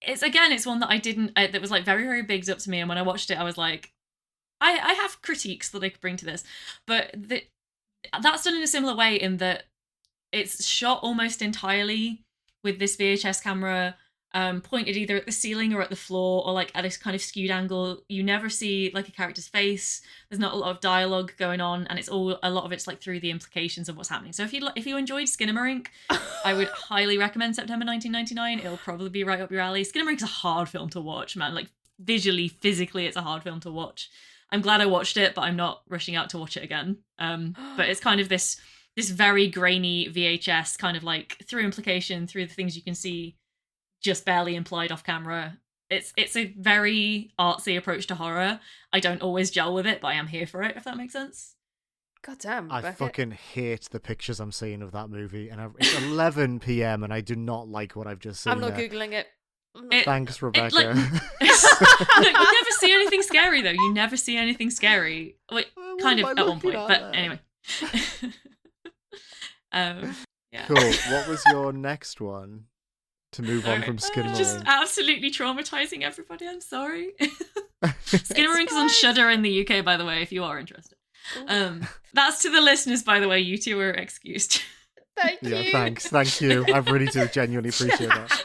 it's one that I didn't that was like very, very bigged up to me, and when I watched it I was like, I have critiques that I could bring to this, but that's done in a similar way in that it's shot almost entirely with this VHS camera pointed either at the ceiling or at the floor, or like at a kind of skewed angle. You never see like a character's face. There's not a lot of dialogue going on, and a lot of it's like through the implications of what's happening. So if you enjoyed Skinamarink, I would highly recommend September 1999. It'll probably be right up your alley. Skinamarink's a hard film to watch, man. Like visually, physically, it's a hard film to watch. I'm glad I watched it, but I'm not rushing out to watch it again. But it's kind of this very grainy VHS kind of like through implication, through the things you can see, just barely implied off camera. It's a very artsy approach to horror. I don't always gel with it, but I am here for it, if that makes sense. God damn, I fucking hate the pictures I'm seeing of that movie, and it's 11 p.m. and I do not like what I've just seen. I'm not googling it. Thanks, Rebecca. Look, you never see anything scary, though. You never see anything scary. Wait, kind of at one point, but anyway. Yeah. Cool. What was your next one? To move on from Skinamarink. Just absolutely traumatizing everybody. I'm sorry. Skinamarink is on Shudder in the UK, by the way, if you are interested. That's to the listeners, by the way. You two are excused. Thank you. Yeah, thanks. Thank you. I really do genuinely appreciate that.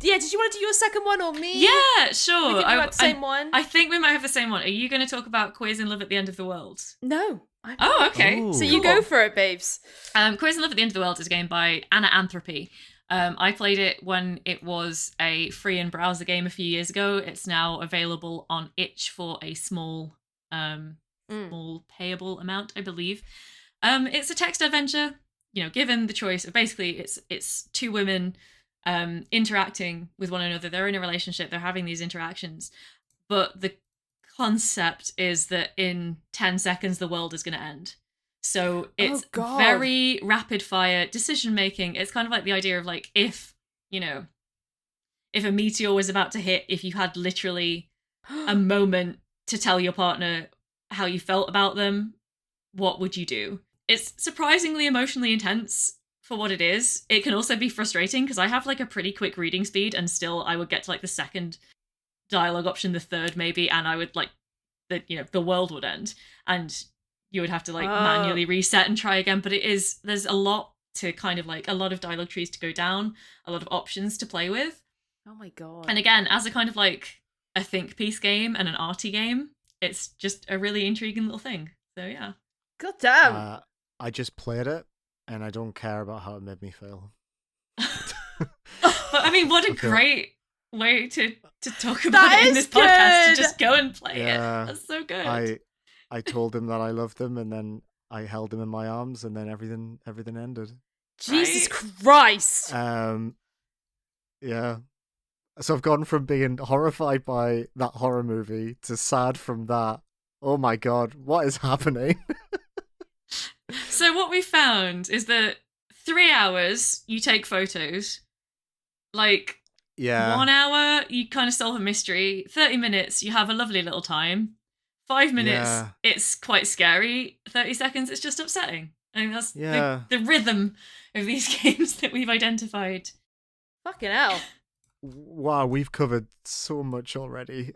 Yeah, did you want to do your second one or me? Yeah, sure. We have the same one. I think we might have the same one. Are you going to talk about Quiz and Love at the End of the World? No. Oh, okay. Ooh. So you go for it, babes. Quiz and Love at the End of the World is a game by Anemoiapolis. I played it when it was a free and browser game a few years ago. It's now available on itch for a small payable amount, I believe. It's a text adventure. You know, given the choice of basically it's two women interacting with one another. They're in a relationship. They're having these interactions, but the concept is that in 10 seconds the world is going to end. So it's very rapid fire decision making. It's kind of like the idea of like if a meteor was about to hit, if you had literally a moment to tell your partner how you felt about them, what would you do? It's surprisingly emotionally intense for what it is. It can also be frustrating because I have like a pretty quick reading speed and still I would get to like the second dialogue option, the third maybe, and I would like the world would end and you would have to like manually reset and try again. But there's a lot to kind of like a lot of dialogue trees to go down, a lot of options to play with. Oh my god. And again, as a kind of like a think piece game and an arty game, it's just a really intriguing little thing. So yeah. God damn. I just played it and I don't care about how it made me feel. But I mean, what a great way to talk about it in this podcast, to just go and play it. That's so good. I told him that I loved him, and then I held him in my arms, and then everything ended. Jesus Christ! Yeah. So I've gone from being horrified by that horror movie to sad from that. Oh my god, what is happening? So what we found is that 3 hours you take photos, like 1 hour you kind of solve a mystery, 30 minutes you have a lovely little time. 5 minutes, it's quite scary. 30 seconds, it's just upsetting. I think that's the rhythm of these games that we've identified. Fucking hell. Wow, we've covered so much already.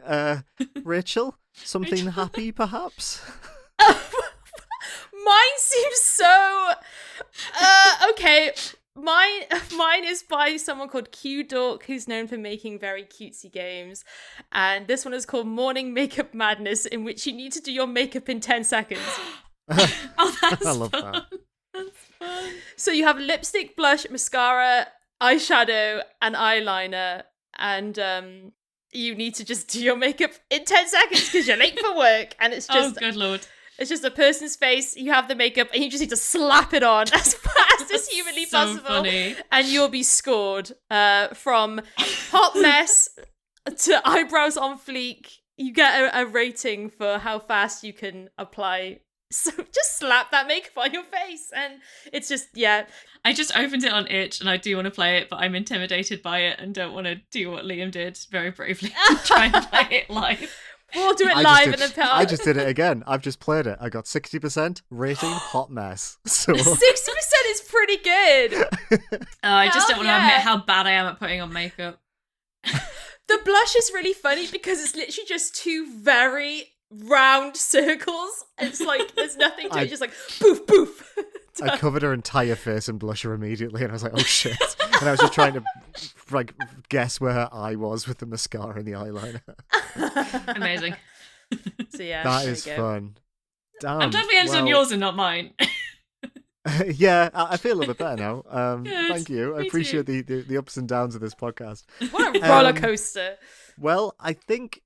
Rachel, something happy perhaps? Mine seems so... okay. Mine is by someone called Q Dork, who's known for making very cutesy games. And this one is called Morning Makeup Madness, in which you need to do your makeup in 10 seconds. Oh, that's I love fun. that. That's fun. So you have lipstick, blush, mascara, eyeshadow, and eyeliner. And you need to just do your makeup in 10 seconds because you're late for work. And it's just... Oh, good lord. It's just a person's face, you have the makeup, and you just need to slap it on as fast as humanly possible. Funny. And you'll be scored from hot mess to eyebrows on fleek. You get a rating for how fast you can apply. So just slap that makeup on your face. And it's just, I just opened it on itch and I do want to play it, but I'm intimidated by it and don't want to do what Liam did very bravely and try and play it live. We'll do it live in the pod. I just did it again. I've just played it. I got 60% rating hot mess. So 60% is pretty good. I just don't want to admit how bad I am at putting on makeup. The blush is really funny because it's literally just two very round circles. It's like there's nothing to it, just like poof poof. I covered her entire face in blusher immediately, and I was like, "Oh shit!" And I was just trying to like guess where her eye was with the mascara and the eyeliner. Amazing. So yeah, that is fun. Damn. I'm glad we ended on yours and not mine. Yeah, I feel a little bit better now. Good, thank you. I appreciate the ups and downs of this podcast. What a roller coaster. Well, I think,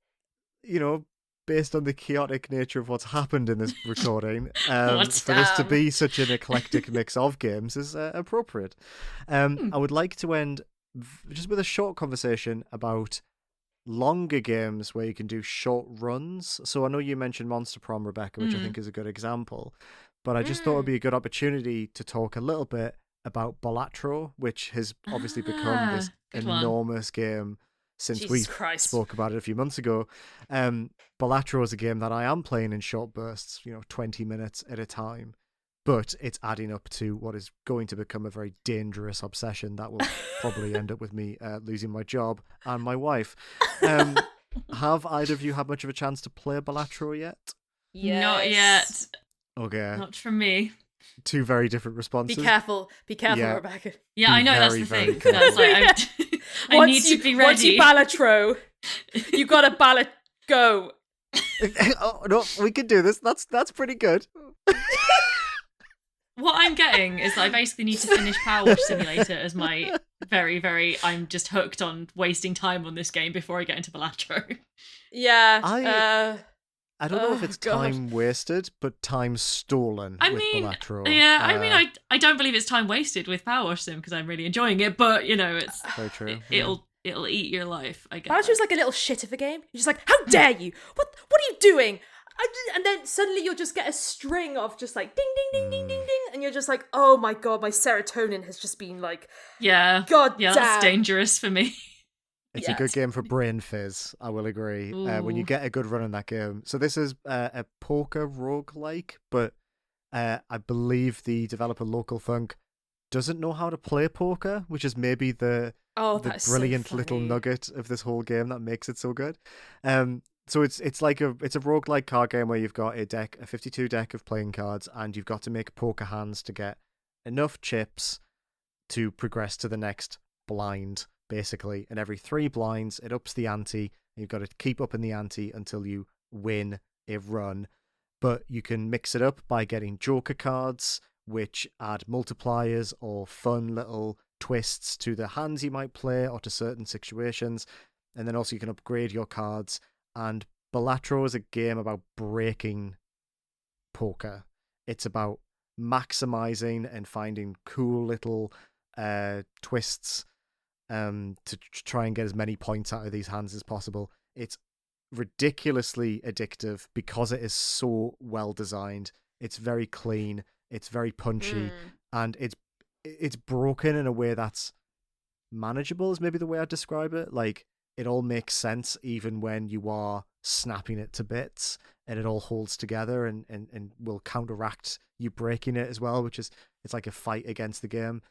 based on the chaotic nature of what's happened in this recording, for this to be such an eclectic mix of games is appropriate. I would like to end just with a short conversation about longer games where you can do short runs. So I know you mentioned Monster Prom, Rebecca, which I think is a good example, but I just thought it'd be a good opportunity to talk a little bit about Balatro, which has obviously become this enormous game since we spoke about it a few months ago. Balatro is a game that I am playing in short bursts, 20 minutes at a time. But it's adding up to what is going to become a very dangerous obsession that will probably end up with me losing my job and my wife. Have either of you had much of a chance to play Balatro yet? Yes. Not yet. Okay. Not from me. Two very different responses. Be careful, Rebecca. Yeah, I know, that's the thing. That's like, I need to be ready. Once you Balatro, you gotta go. Oh, no, we can do this. That's pretty good. What I'm getting is that I basically need to finish Power Wash Simulator as my I'm just hooked on wasting time on this game before I get into Balatro. Yeah. I don't know if it's time wasted, but time stolen with Balatro. Yeah, I don't believe it's time wasted with Power Wash Sim because I'm really enjoying it, but, it's very true. It'll eat your life, I guess. Balatro's like a little shit of a game. You're just like, how dare you? What are you doing? And then suddenly you'll just get a string of just like ding, ding, ding, ding, ding, ding. And you're just like, oh my God, my serotonin has just been like, God damn. That's dangerous for me. It's a good game for brain fizz, I will agree, when you get a good run in that game. So this is a poker roguelike, but I believe the developer Local Funk doesn't know how to play poker, which is maybe the brilliant little nugget of this whole game that makes it so good. So it's a roguelike card game where you've got a 52 deck of playing cards, and you've got to make poker hands to get enough chips to progress to the next blind, basically. And every 3 blinds, it ups the ante, and you've got to keep upping the ante until you win a run. But you can mix it up by getting joker cards, which add multipliers or fun little twists to the hands you might play or to certain situations. And then also you can upgrade your cards. And Balatro is a game about breaking poker. It's about maximizing and finding cool little twists to try and get as many points out of these hands as possible. It's ridiculously addictive because it is so well designed. It's very clean. It's very punchy, and it's broken in a way that's manageable. Is maybe the way I'd describe it. Like, it all makes sense even when you are snapping it to bits, and it all holds together and will counteract you breaking it as well, which is, it's like a fight against the game.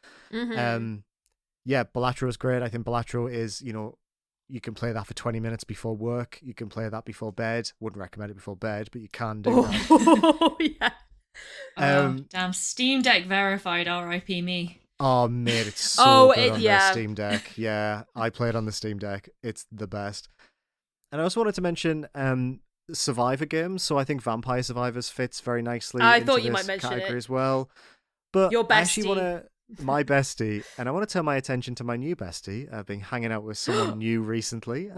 Yeah, Balatro is great. I think Balatro is, you can play that for 20 minutes before work. You can play that before bed. Wouldn't recommend it before bed, but you can do that. Oh, yeah. Damn, Steam Deck verified, RIP me. Oh, mate, it's so good on the Steam Deck. Yeah, I play it on the Steam Deck. It's the best. And I also wanted to mention Survivor games. So I think Vampire Survivors fits very nicely into thought you this might mention category it as well. But your bestie. I actually want to... My bestie, and I want to turn my attention to my new bestie. I've been hanging out with someone new recently.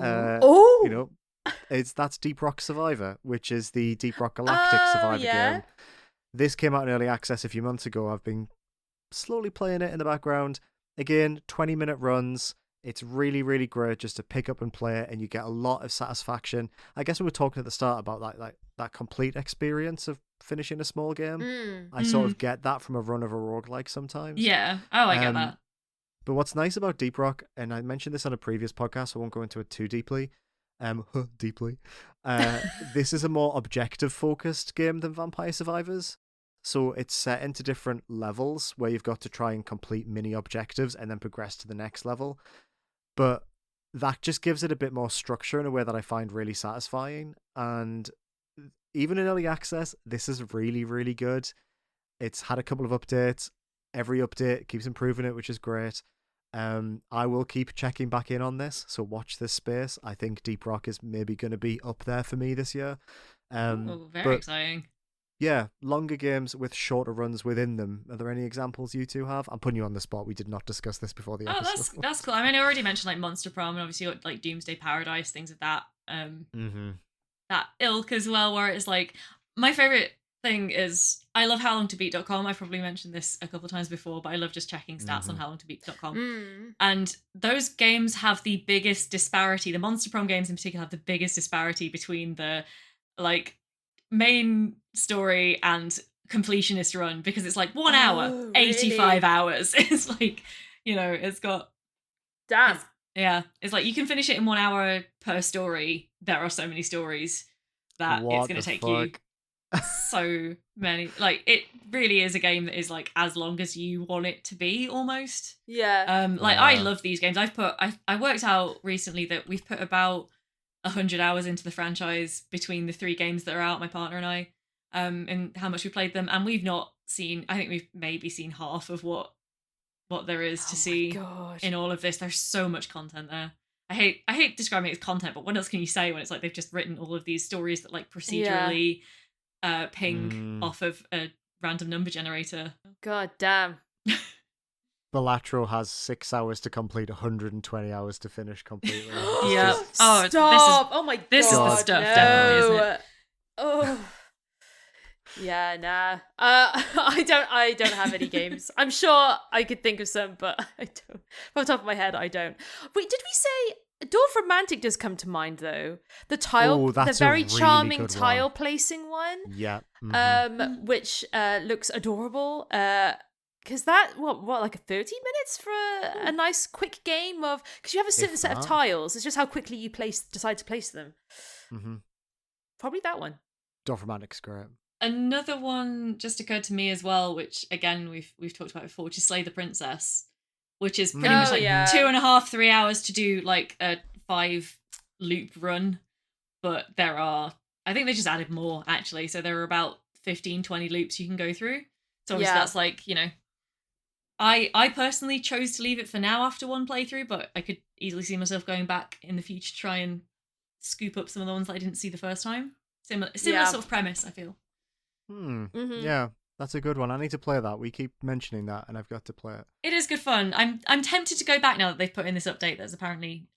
That's Deep Rock Survivor, which is the Deep Rock Galactic Survivor game. This came out in early access a few months ago. I've been slowly playing it in the background. Again, 20-minute runs. It's really, really great just to pick up and play it, and you get a lot of satisfaction. I guess we were talking at the start about that complete experience of finishing a small game. I sort of get that from a run of a roguelike sometimes. Yeah. Oh, I get that. But what's nice about Deep Rock, and I mentioned this on a previous podcast, so I won't go into it too deeply. This is a more objective-focused game than Vampire Survivors. So it's set into different levels where you've got to try and complete mini objectives and then progress to the next level. But that just gives it a bit more structure in a way that I find really satisfying. And even in early access, this is really, really good. It's had a couple of updates. Every update keeps improving it, which is great. I will keep checking back in on this, so watch this space. I think Deep Rock is maybe going to be up there for me this year. Very exciting. Yeah, longer games with shorter runs within them. Are there any examples you two have? I'm putting you on the spot. We did not discuss this before the episode. That's cool. I mean, I already mentioned like Monster Prom, and obviously you got like Doomsday Paradise, things like that. That ilk as well, where it's like my favorite thing is, I love howlongtobeat.com. I've probably mentioned this a couple of times before, but I love just checking stats on howlongtobeat.com. And those games have the biggest disparity. The Monster Prom games in particular have the biggest disparity between the like main story and completionist run, because it's like 1 hour, really? 85 hours. It's like, you know, it's got... Damn. It's like you can finish it in 1 hour per story. There are so many stories that it's going to take you so many. Like, it really is a game that is like as long as you want it to be, almost. I love these games. I worked out recently that we've put about 100 hours into the franchise between the 3 games that are out, my partner and I, and how much we played them, and we've not seen, I think we've maybe seen half of what there is to see in all of this. There's so much content there. I hate describing it as content, but what else can you say when it's like they've just written all of these stories that like procedurally ping off of a random number generator. God damn. Balatro has 6 hours to complete, 120 hours to finish completely. Yeah. Stop. Oh my god. This is the stuff, definitely, isn't it? Oh. Yeah, nah. I don't have any games. I'm sure I could think of some, but I don't. Off the top of my head, I don't. Wait, did we say Dwarf Romantic does come to mind though? The tile, the very charming tile placing one. Yeah. Which looks adorable. Because that like a 30 minutes for a nice quick game of, because you have a certain set of tiles. It's just how quickly you decide to place them. Probably that one. Dwarf Romantic's great. Another one just occurred to me as well, which again we've talked about before, which is Slay the Princess, which is pretty much like 2.5, 3 hours to do like a 5 loop run. But I think they just added more actually. So there are about 15, 20 loops you can go through. So obviously that's like, you know, I personally chose to leave it for now after one playthrough, but I could easily see myself going back in the future to try and scoop up some of the ones that I didn't see the first time. Similar sort of premise, I feel. Yeah, that's a good one. I need to play that. We keep mentioning that, and I've got to play it. It is good fun. I'm tempted to go back now that they've put in this update that's apparently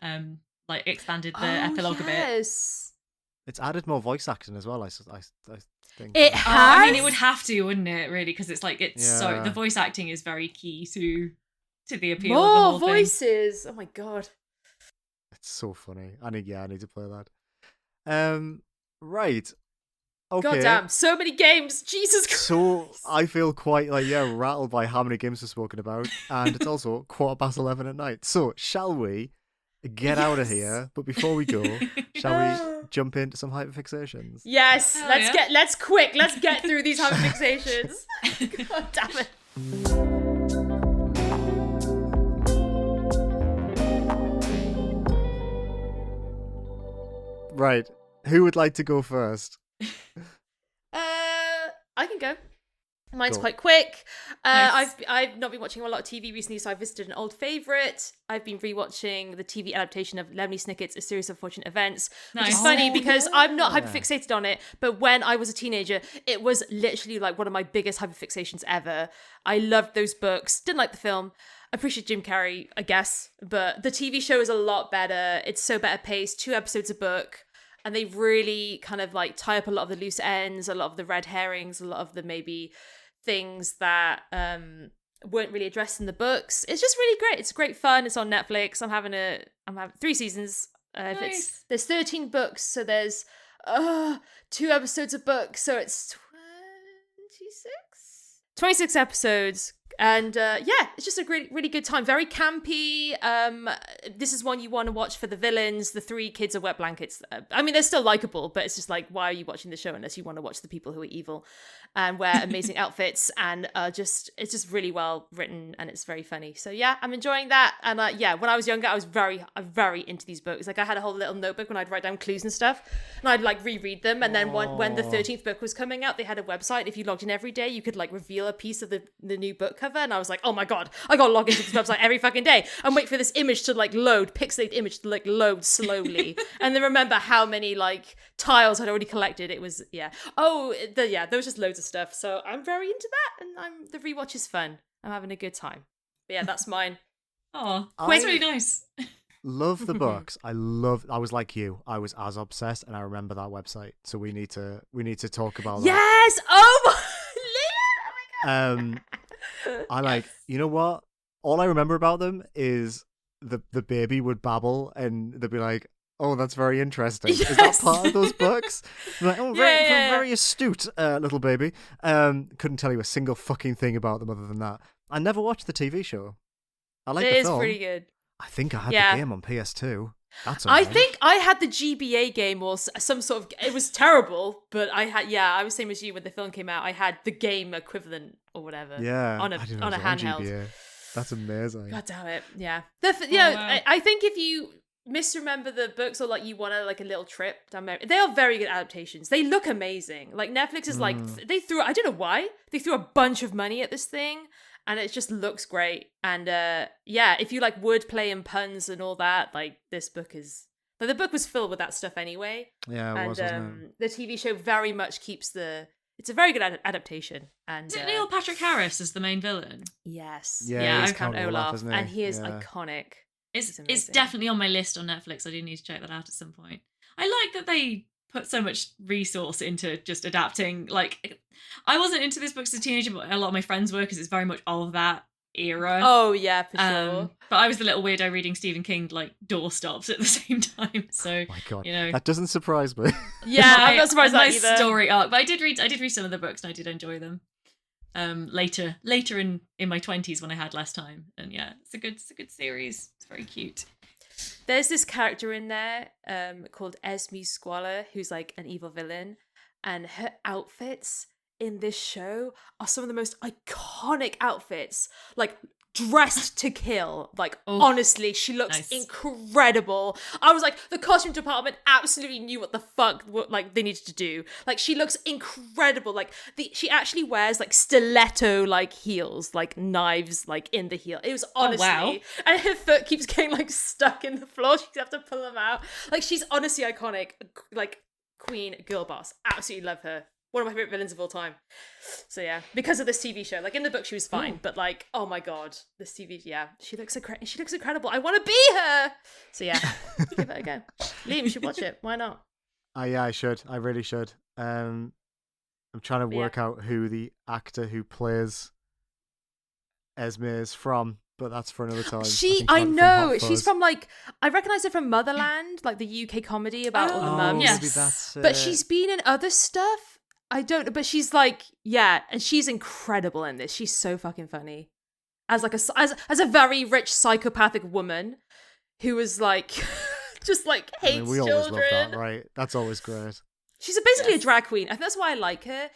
like expanded the epilogue a bit. It's added more voice acting as well. I think it has. I mean, it would have to, wouldn't it? Really, because it's like so the voice acting is very key to the appeal. More of the whole voices. thing. Oh my god, it's so funny. I need to play that. Right. Okay. God damn, so many games. Jesus Christ. So I feel quite rattled by how many games we've spoken about, and it's also 11:15 at night. So shall we get out of here? But before we go, shall we jump into some hyperfixations? Yes, let's get through these hyperfixations. God damn it. Right. Who would like to go first? I can go. Mine's Go. quite quick. Nice. I've not been watching a lot of TV recently, so I visited an old favourite. I've been rewatching the TV adaptation of Lemony Snicket's A Series of Fortunate Events, which is funny because I'm not hyperfixated on it, but when I was a teenager, it was literally like one of my biggest hyperfixations ever. I loved those books. Didn't like the film. I appreciate Jim Carrey, I guess, but the TV show is a lot better. It's so better paced, 2 episodes a book. And they really kind of like tie up a lot of the loose ends, a lot of the red herrings, a lot of the maybe things that weren't really addressed in the books. It's just really great. It's great fun. It's on Netflix. I'm having 3 seasons. Nice. There's 13 books, so there's 2 episodes a book, so it's 26 episodes. And it's just a really, really good time. Very campy. This is one you want to watch for the villains. The 3 kids are wet blankets. I mean, they're still likable, but it's just like, why are you watching the show unless you want to watch the people who are evil and wear amazing outfits? And it's just really well written and it's very funny. So yeah, I'm enjoying that. And when I was younger, I was very, very into these books. Like I had a whole little notebook when I'd write down clues and stuff, and I'd like reread them. And then when the 13th book was coming out, they had a website. If you logged in every day, you could like reveal a piece of the new book cover. And I was like, oh my god, I gotta log into this website every fucking day and wait for this image to like load, pixelated image to like load slowly, and then remember how many like tiles I'd already collected. It was there was just loads of stuff. So I'm very into that, and the rewatch is fun. I'm having a good time. But yeah, that's mine. Oh, that's really nice. Love the books. I was like you. I was as obsessed, and I remember that website. So we need to talk about that. Yes. Oh I like, you know what? All I remember about them is the baby would babble and they'd be like, oh, that's very interesting. Yes. Is that part of those books? Like, oh, very, Yeah. very astute, little baby. Couldn't tell you a single fucking thing about them other than that. I never watched the TV show. I like the It is film. pretty good. I think I had the game on PS2. That's all I right. think I had the GBA game or some sort of. It was terrible, but I had. Yeah, I was same as you when the film came out. I had the game equivalent or whatever. Yeah, on a I didn't know it was handheld. GBA. That's amazing. God damn it! Yeah, wow. I think if you misremember the books or like you want a little trip down memory, they are very good adaptations. They look amazing. Like Netflix is like they threw. I don't know why they threw a bunch of money at this thing. And it just looks great. And if you like wordplay and puns and all that, like this book is... Like the book was filled with that stuff anyway. Yeah, it was, wasn't it? The TV show very much keeps the... It's a very good adaptation. And is it Neil Patrick Harris as the main villain? Yes. Yeah, he's he's Count Olaf. isn't he? And he is Yeah. iconic. It's definitely on my list on Netflix. I do need to check that out at some point. I like that they put so much resource into just adapting. Like, I wasn't into this book as a teenager, but a lot of my friends were because it's very much of that era. Oh yeah, for sure. But I was the little weirdo reading Stephen King like doorstops at the same time. So Oh my God, you know, that doesn't surprise me. Yeah, I'm not surprised my that either. story arc. But I did read some of the books and I did enjoy them. Later in my 20s when I had less time. And yeah, it's a good series. It's very cute. There's this character in there called Esme Squalor, who's like an evil villain, and her outfits in this show are some of the most iconic outfits, like dressed to kill. Like, honestly, she looks incredible. I was like, the costume department absolutely knew what the fuck they needed to do. Like, she looks incredible. Like, she actually wears like stiletto like heels, like knives like in the heel. It was honestly, wow. And her foot keeps getting like stuck in the floor. She'd have to pull them out. Like, she's honestly iconic. Like, queen, girl boss. Absolutely love her. One of my favorite villains of all time. So yeah, because of this TV show. Like in the book, she was fine, but like, oh my God, this TV, yeah, she looks incredible. I want to be her. So yeah, give it a go. Liam, you should watch it. Why not? Yeah, I should. I really should. I'm trying to work out who the actor who plays Esme is from, but that's for another time. I know. She's from like, I recognize her from Motherland, like the UK comedy about all the mums. Yes. Maybe that's, but she's been in other stuff. I don't know, but she's like, yeah, and she's incredible in this. She's so fucking funny. As like as a very rich psychopathic woman who is like just like hates we children. always love that, right? That's always great. She's basically a drag queen. I think that's why I like her.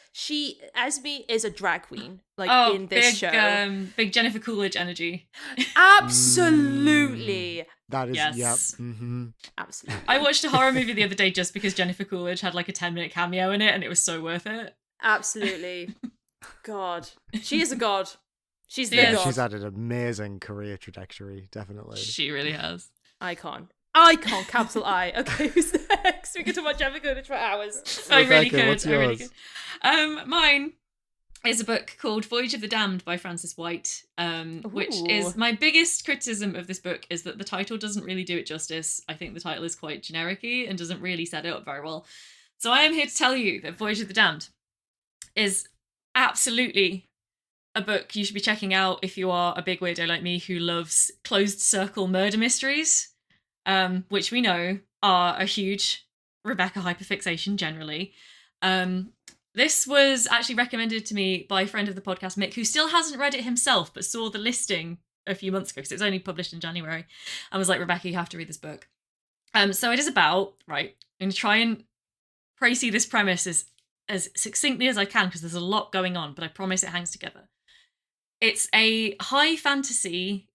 Esme is a drag queen, like in this show. Big Jennifer Coolidge energy. Absolutely. That is, yes. yep. Mm-hmm. Absolutely. I watched a horror movie the other day just because Jennifer Coolidge had like a 10-minute cameo in it and it was so worth it. Absolutely. God. She is a god. She's the Yes. god. She's had an amazing career trajectory, definitely. She really has. Icon, capital I. Okay, who's next? We could talk about Jennifer Coolidge for hours. I really Rebecca, could. what's I really yours? could. Mine is a book called Voyage of the Damned by Frances White, which is my biggest criticism of this book is that the title doesn't really do it justice. I think the title is quite generic-y and doesn't really set it up very well. So I am here to tell you that Voyage of the Damned is absolutely a book you should be checking out if you are a big weirdo like me who loves closed circle murder mysteries, which we know are a huge Rebecca hyperfixation generally. This was actually recommended to me by a friend of the podcast, Mick, who still hasn't read it himself, but saw the listing a few months ago because it was only published in January, and was like, Rebecca, you have to read this book. So it is about, right, I'm going to try and précis this premise as succinctly as I can because there's a lot going on, but I promise it hangs together. It's a high fantasy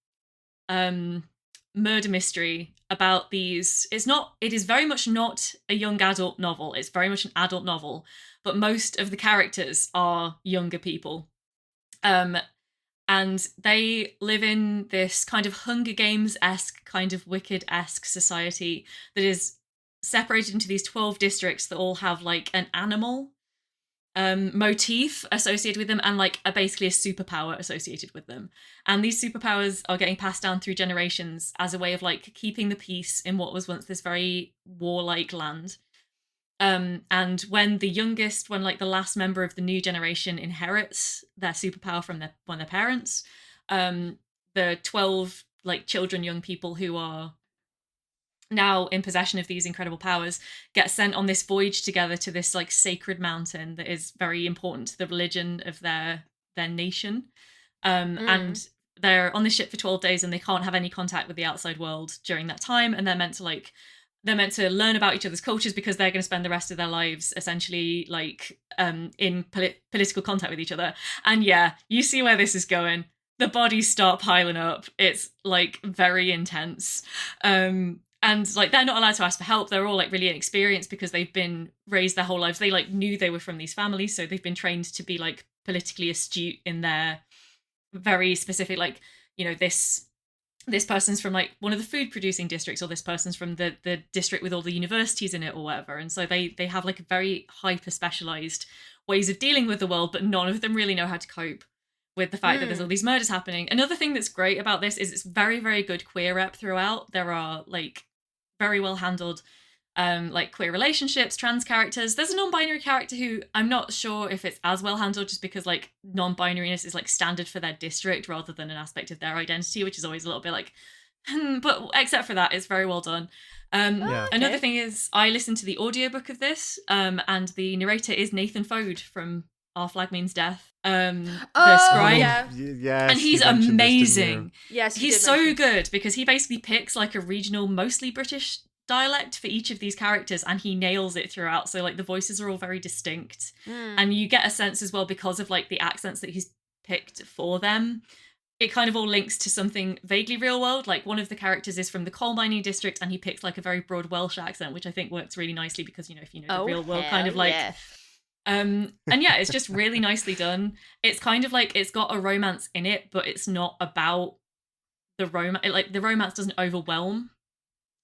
murder mystery about these. It is very much not a young adult novel. It's very much an adult novel, but most of the characters are younger people. And they live in this kind of Hunger Games-esque, kind of Wicked-esque society that is separated into these 12 districts that all have like an animal motif associated with them and like basically a superpower associated with them. And these superpowers are getting passed down through generations as a way of like keeping the peace in what was once this very warlike land. And when the last member of the new generation inherits their superpower from their parents, the 12 like children, young people who are now in possession of these incredible powers get sent on this voyage together to this like sacred mountain that is very important to the religion of their nation. And they're on this ship for 12 days and they can't have any contact with the outside world during that time, and they're meant to learn about each other's cultures because they're going to spend the rest of their lives essentially like in political contact with each other. And yeah, you see where this is going. The bodies start piling up. It's like very intense. And like they're not allowed to ask for help. They're all like really inexperienced because they've been raised their whole lives. They like knew they were from these families, so they've been trained to be like politically astute in their very specific, like, you know, this person's from like one of the food producing districts, or this person's from the district with all the universities in it or whatever. And so they have like very hyper specialized ways of dealing with the world, but none of them really know how to cope with the fact that there's all these murders happening. Another thing that's great about this is it's very, very good queer rep throughout. There are like very well handled like queer relationships, trans characters. There's a non-binary character who I'm not sure if it's as well handled, just because like non-binariness is like standard for their district rather than an aspect of their identity, which is always a little bit like, but except for that, it's very well done. Another thing is I listened to the audiobook of this, and the narrator is Nathan Fode from Our Flag Means Death. The scribe. Yeah, and he's amazing. Yes, he's so good because he basically picks like a regional, mostly British dialect for each of these characters, and he nails it throughout. So like the voices are all very distinct, and you get a sense as well because of like the accents that he's picked for them. It kind of all links to something vaguely real world. Like one of the characters is from the coal mining district, and he picks like a very broad Welsh accent, which I think works really nicely because, you know, if you know the real world kind of like and yeah, it's just really nicely done. It's kind of like it's got a romance in it, but it's not about the romance. Like the romance doesn't overwhelm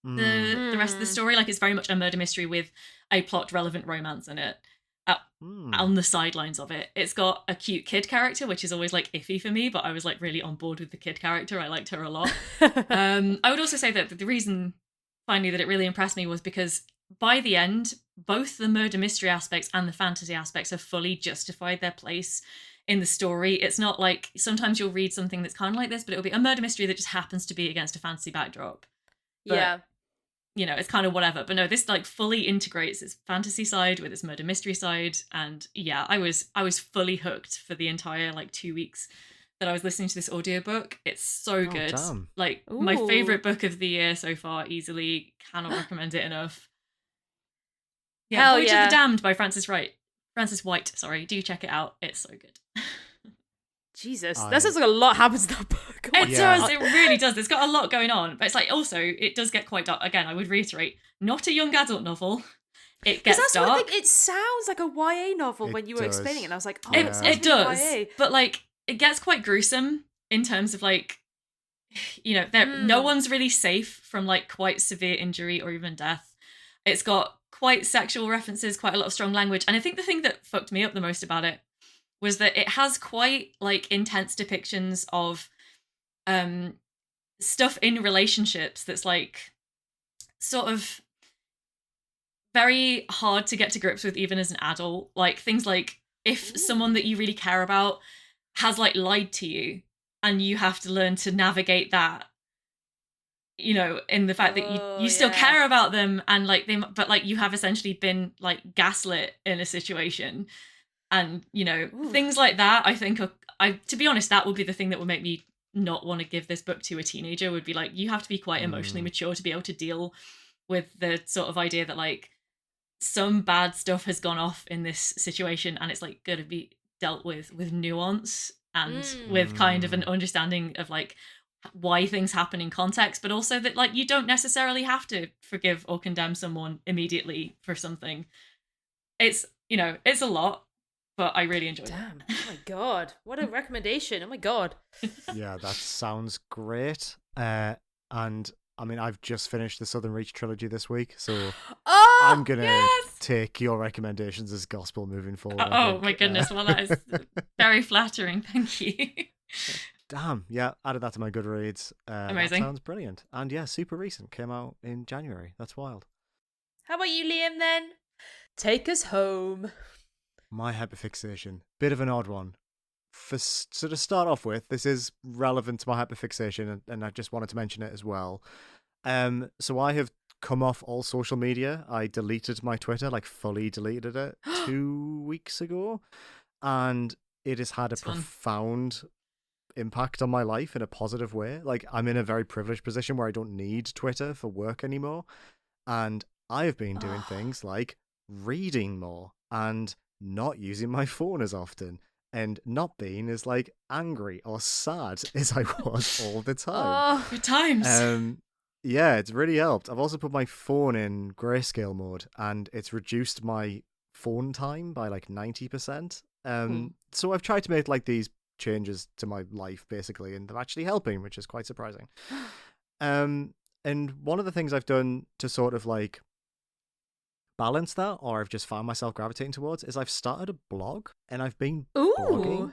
the rest of the story. Like it's very much a murder mystery with a plot relevant romance in it on the sidelines of it. It's got a cute kid character, which is always like iffy for me, but I was like really on board with the kid character. I liked her a lot. I would also say that the reason finally that it really impressed me was because by the end, both the murder mystery aspects and the fantasy aspects have fully justified their place in the story. It's not like sometimes you'll read something that's kind of like this, but it'll be a murder mystery that just happens to be against a fantasy backdrop. But, you know, it's kind of whatever. But no, this like fully integrates its fantasy side with its murder mystery side. And yeah, I was fully hooked for the entire like 2 weeks that I was listening to this audiobook. It's so good. Damn. Like my favorite book of the year so far, easily. Cannot recommend it enough. Yeah, Voyage of the Damned by Francis White. Sorry, do check it out. It's so good. Jesus, that sounds like a lot happens in that book. It does. It really does. It's got a lot going on, but it's like also it does get quite dark. Again, I would reiterate, not a young adult novel. It gets dark. What I think. It sounds like a YA novel when you were explaining it. And I was like, oh, it does. YA. But like, it gets quite gruesome in terms of like, you know, no one's really safe from like quite severe injury or even death. It's got quite sexual references, quite a lot of strong language, and I think the thing that fucked me up the most about it was that it has quite like intense depictions of stuff in relationships that's like sort of very hard to get to grips with even as an adult. Like things like if someone that you really care about has like lied to you and you have to learn to navigate that, you know, in the fact that you still care about them, and like but like you have essentially been like gaslit in a situation. And, you know, things like that, I think, to be honest, that would be the thing that would make me not want to give this book to a teenager, would be like, you have to be quite emotionally mature to be able to deal with the sort of idea that, like, some bad stuff has gone off in this situation and it's, like, going to be dealt with nuance and with kind of an understanding of, like, why things happen in context, but also that, like, you don't necessarily have to forgive or condemn someone immediately for something. It's, you know, it's a lot. But I really enjoyed it. Damn. Oh my god. What a recommendation. Oh my god. Yeah, that sounds great. And I mean, I've just finished the Southern Reach trilogy this week, so I'm going to take your recommendations as gospel moving forward. Oh my goodness. Well, that is very flattering. Thank you. Damn. Yeah, added that to my Goodreads. Amazing. That sounds brilliant. And yeah, super recent. Came out in January. That's wild. How about you, Liam, then? Take us home. My hyperfixation, bit of an odd one. So to start off with, this is relevant to my hyperfixation, and I just wanted to mention it as well. So I have come off all social media. I deleted my Twitter, like fully deleted it 2 weeks ago, and it has had a profound impact on my life in a positive way. Like, I'm in a very privileged position where I don't need Twitter for work anymore, and I have been doing things like reading more and not using my phone as often and not being as like angry or sad as I was all the time. Oh, good times. Yeah, it's really helped. I've also put my phone in grayscale mode, and it's reduced my phone time by like 90%. So I've tried to make like these changes to my life basically, and they're actually helping, which is quite surprising. And one of the things I've done to sort of like balance that, or I've just found myself gravitating towards, is I've started a blog, and I've been blogging.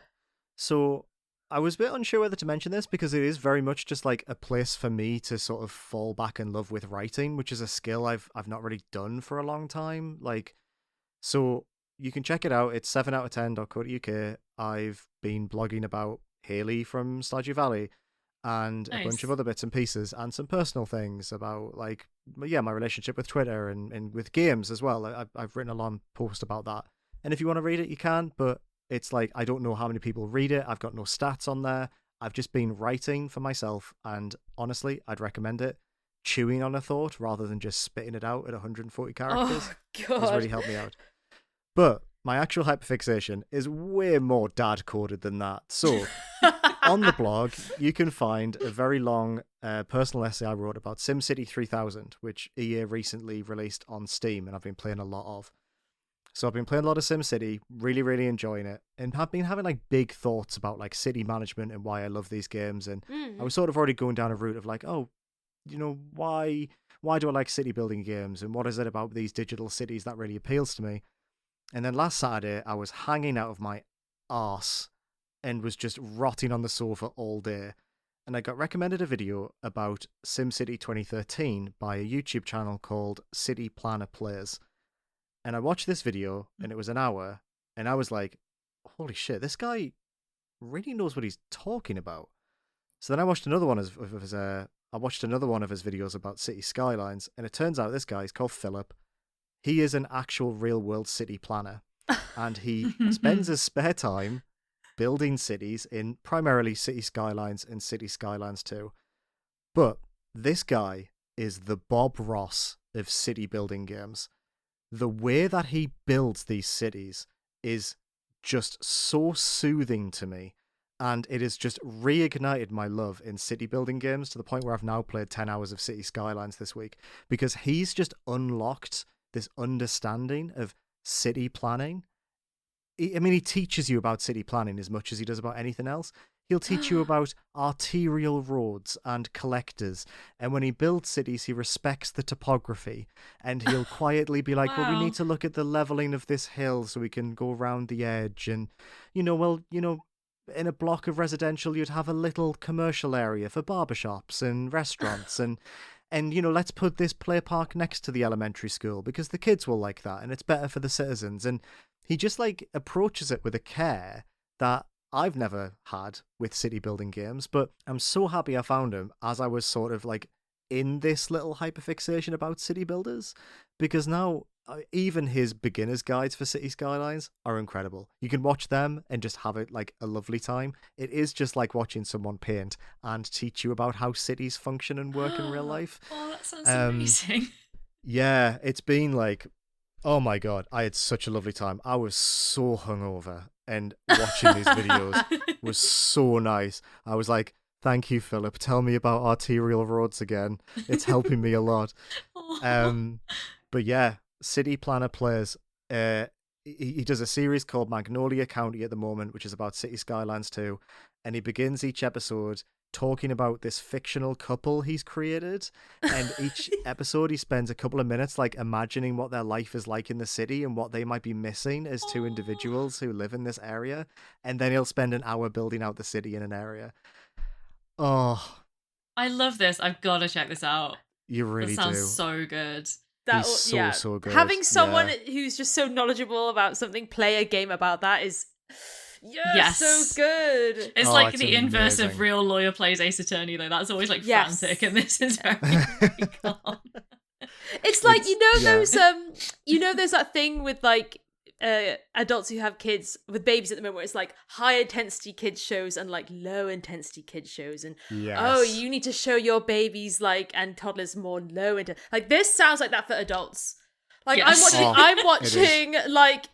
So I was a bit unsure whether to mention this because it is very much just like a place for me to sort of fall back in love with writing, which is a skill I've not really done for a long time. Like, so you can check it out. It's 7out10.co.uk. I've been blogging about Haley from Stardew Valley and a bunch of other bits and pieces, and some personal things about like, yeah, my relationship with Twitter and with games as well. I've written a long post about that. And if you want to read it, you can, but it's like, I don't know how many people read it. I've got no stats on there. I've just been writing for myself, and honestly, I'd recommend it. Chewing on a thought rather than just spitting it out at 140 characters has really helped me out. But my actual hyperfixation is way more dad-coded than that. So on the blog, you can find a very long personal essay I wrote about SimCity 3000, which EA recently released on Steam, and I've been playing a lot of. So I've been playing a lot of SimCity, really, really enjoying it, and have been having like big thoughts about like city management and why I love these games. And I was sort of already going down a route of like, oh, you know, why do I like city building games, and what is it about these digital cities that really appeals to me? And then last Saturday, I was hanging out of my arse and was just rotting on the sofa all day. And I got recommended a video about SimCity 2013 by a YouTube channel called City Planner Plays. And I watched this video, and it was an hour, and I was like, holy shit, this guy really knows what he's talking about. So then I watched another one of his videos about city skylines, and it turns out this guy is called Philip. He is an actual real-world city planner, and he spends his spare time building cities in primarily City Skylines and City Skylines 2. But this guy is the Bob Ross of city building games. The way that he builds these cities is just so soothing to me, and it has just reignited my love in city building games to the point where I've now played 10 hours of City Skylines this week, because he's just unlocked this understanding of city planning. He teaches you about city planning as much as he does about anything else. He'll teach you about arterial roads and collectors. And when he builds cities, he respects the topography. And he'll quietly be like, well, we need to look at the leveling of this hill so we can go around the edge. And, in a block of residential, you'd have a little commercial area for barbershops and restaurants. And let's put this play park next to the elementary school because the kids will like that and it's better for the citizens. And he just like approaches it with a care that I've never had with city building games, but I'm so happy I found him as I was sort of like in this little hyperfixation about city builders, because now even his beginner's guides for City Skylines are incredible. You can watch them and just have it like a lovely time. It is just like watching someone paint and teach you about how cities function and work in real life. Oh, that sounds amazing. Yeah, it's been like, oh my God, I had such a lovely time. I was so hungover, and watching these videos was so nice. I was like, thank you, Philip. Tell me about arterial roads again. It's helping me a lot. But yeah, City Planner Plays. He does a series called Magnolia County at the moment, which is about City Skylines 2. And he begins each episode talking about this fictional couple he's created, and each episode he spends a couple of minutes like imagining what their life is like in the city and what they might be missing as two individuals who live in this area, and then he'll spend an hour building out the city in an area. Oh, I love this. I've got to check this out. You really do. That sounds so good. He's so good. Having someone who's just so knowledgeable about something play a game about that is so good. It's like the inverse of real lawyer plays Ace Attorney, though. That's always like frantic, and this is very, very calm. It's like those there's that thing with like adults who have kids with babies at the moment where it's like high intensity kids shows and like low intensity kids shows, and you need to show your babies like and toddlers more low into like this sounds like that for adults. Like I'm watching like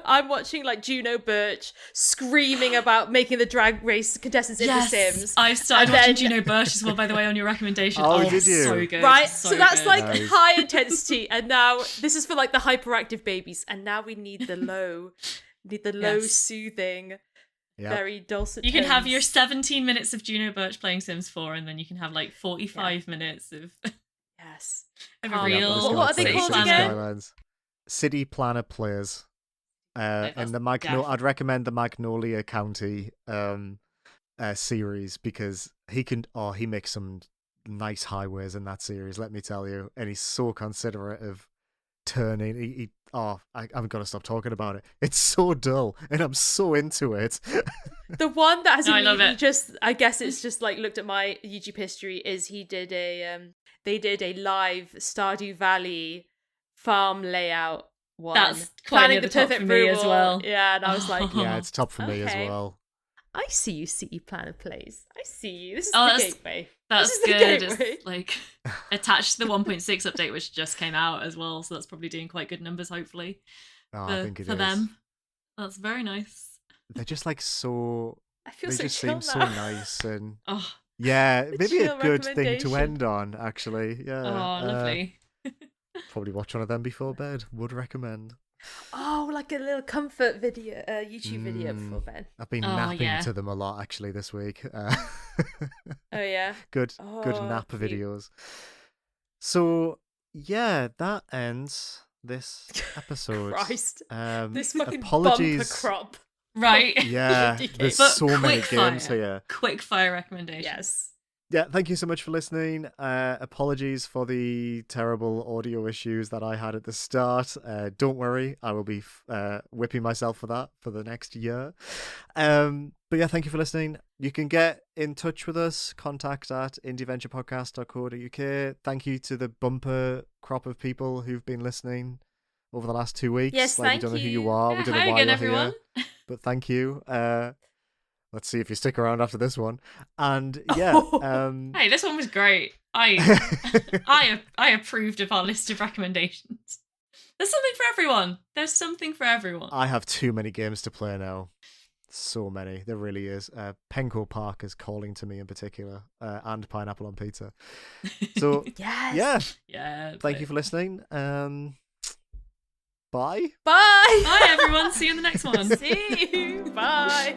I'm watching like Juno Birch screaming about making the drag race contestants in The Sims. I've started watching Juno Birch as well, by the way, on your recommendation. Did you? So good. Right, so that's good. like high intensity, and now this is for like the hyperactive babies, and now we need the low, soothing, very dulcet. You can have your 17 minutes of Juno Birch playing Sims 4, and then you can have like 45 minutes of of a real. What are they called again? City Planner Players. And I'd recommend the Magnolia County series because he makes some nice highways in that series, let me tell you. And he's so considerate of turning. I'm gonna stop talking about it. It's so dull, and I'm so into it. The one that has I guess it's just like looked at my YouTube history is they did a live Stardew Valley farm layout. One. That's planning the perfect for me as well. Yeah, and I was like, it's top for me as well. I see you, City Planner Plays. I see you. This is the gateway. That's good. It's like attached to the 1.6 update, which just came out as well. So that's probably doing quite good numbers, hopefully. I think it is. Them. That's very nice. They're just like so. I feel they so just chill seem so now. nice and. Oh. Yeah, maybe a good thing to recommendation. end on. Actually, yeah. Oh, lovely. Probably watch one of them before bed. Would recommend. Oh, like a little comfort video, YouTube video before bed. I've been napping to them a lot actually this week. Oh yeah. Good nap videos. So yeah, that ends this episode. Christ. This fucking apologies. bumper crop. Right. Yeah, there's so many games here. Quick fire recommendations. Yes. Yeah, thank you so much for listening. Apologies for the terrible audio issues that I had at the start. Don't worry, I will be whipping myself for that for the next year. But yeah, thank you for listening. You can get in touch with us, contact at indieventurepodcast.co.uk. Thank you to the bumper crop of people who've been listening over the last 2 weeks. Yes, we don't know who you are. We don't know why you're here. But thank you. Let's see if you stick around after this one. And yeah, hey, this one was great. I approved of our list of recommendations. There's something for everyone. There's something for everyone. I have too many games to play now. So many. There really is. Penko Park is calling to me in particular, and Pineapple on Pizza. So yes. Yeah. Thank you for listening. Bye. Bye. Bye, everyone. See you in the next one. See you. Bye.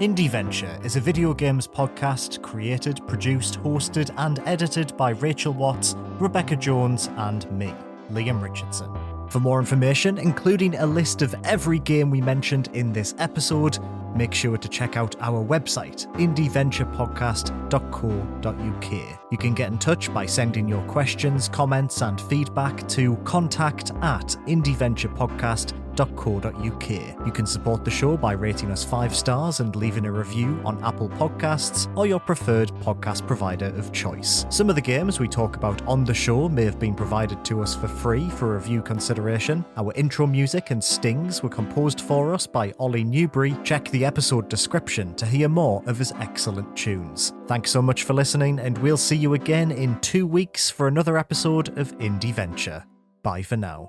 Indieventure is a video games podcast created, produced, hosted, and edited by Rachel Watts, Rebecca Jones, and me, Liam Richardson. For more information, including a list of every game we mentioned in this episode, make sure to check out our website, indieventurepodcast.co.uk. You can get in touch by sending your questions, comments, and feedback to contact@indieventurepodcast.co.uk. You can support the show by rating us 5 stars and leaving a review on Apple Podcasts or your preferred podcast provider of choice. Some of the games we talk about on the show may have been provided to us for free for review consideration. Our intro music and stings were composed for us by Ollie Newbury. Check the episode description to hear more of his excellent tunes. Thanks so much for listening, and we'll see you again in 2 weeks for another episode of Indieventure. Bye for now.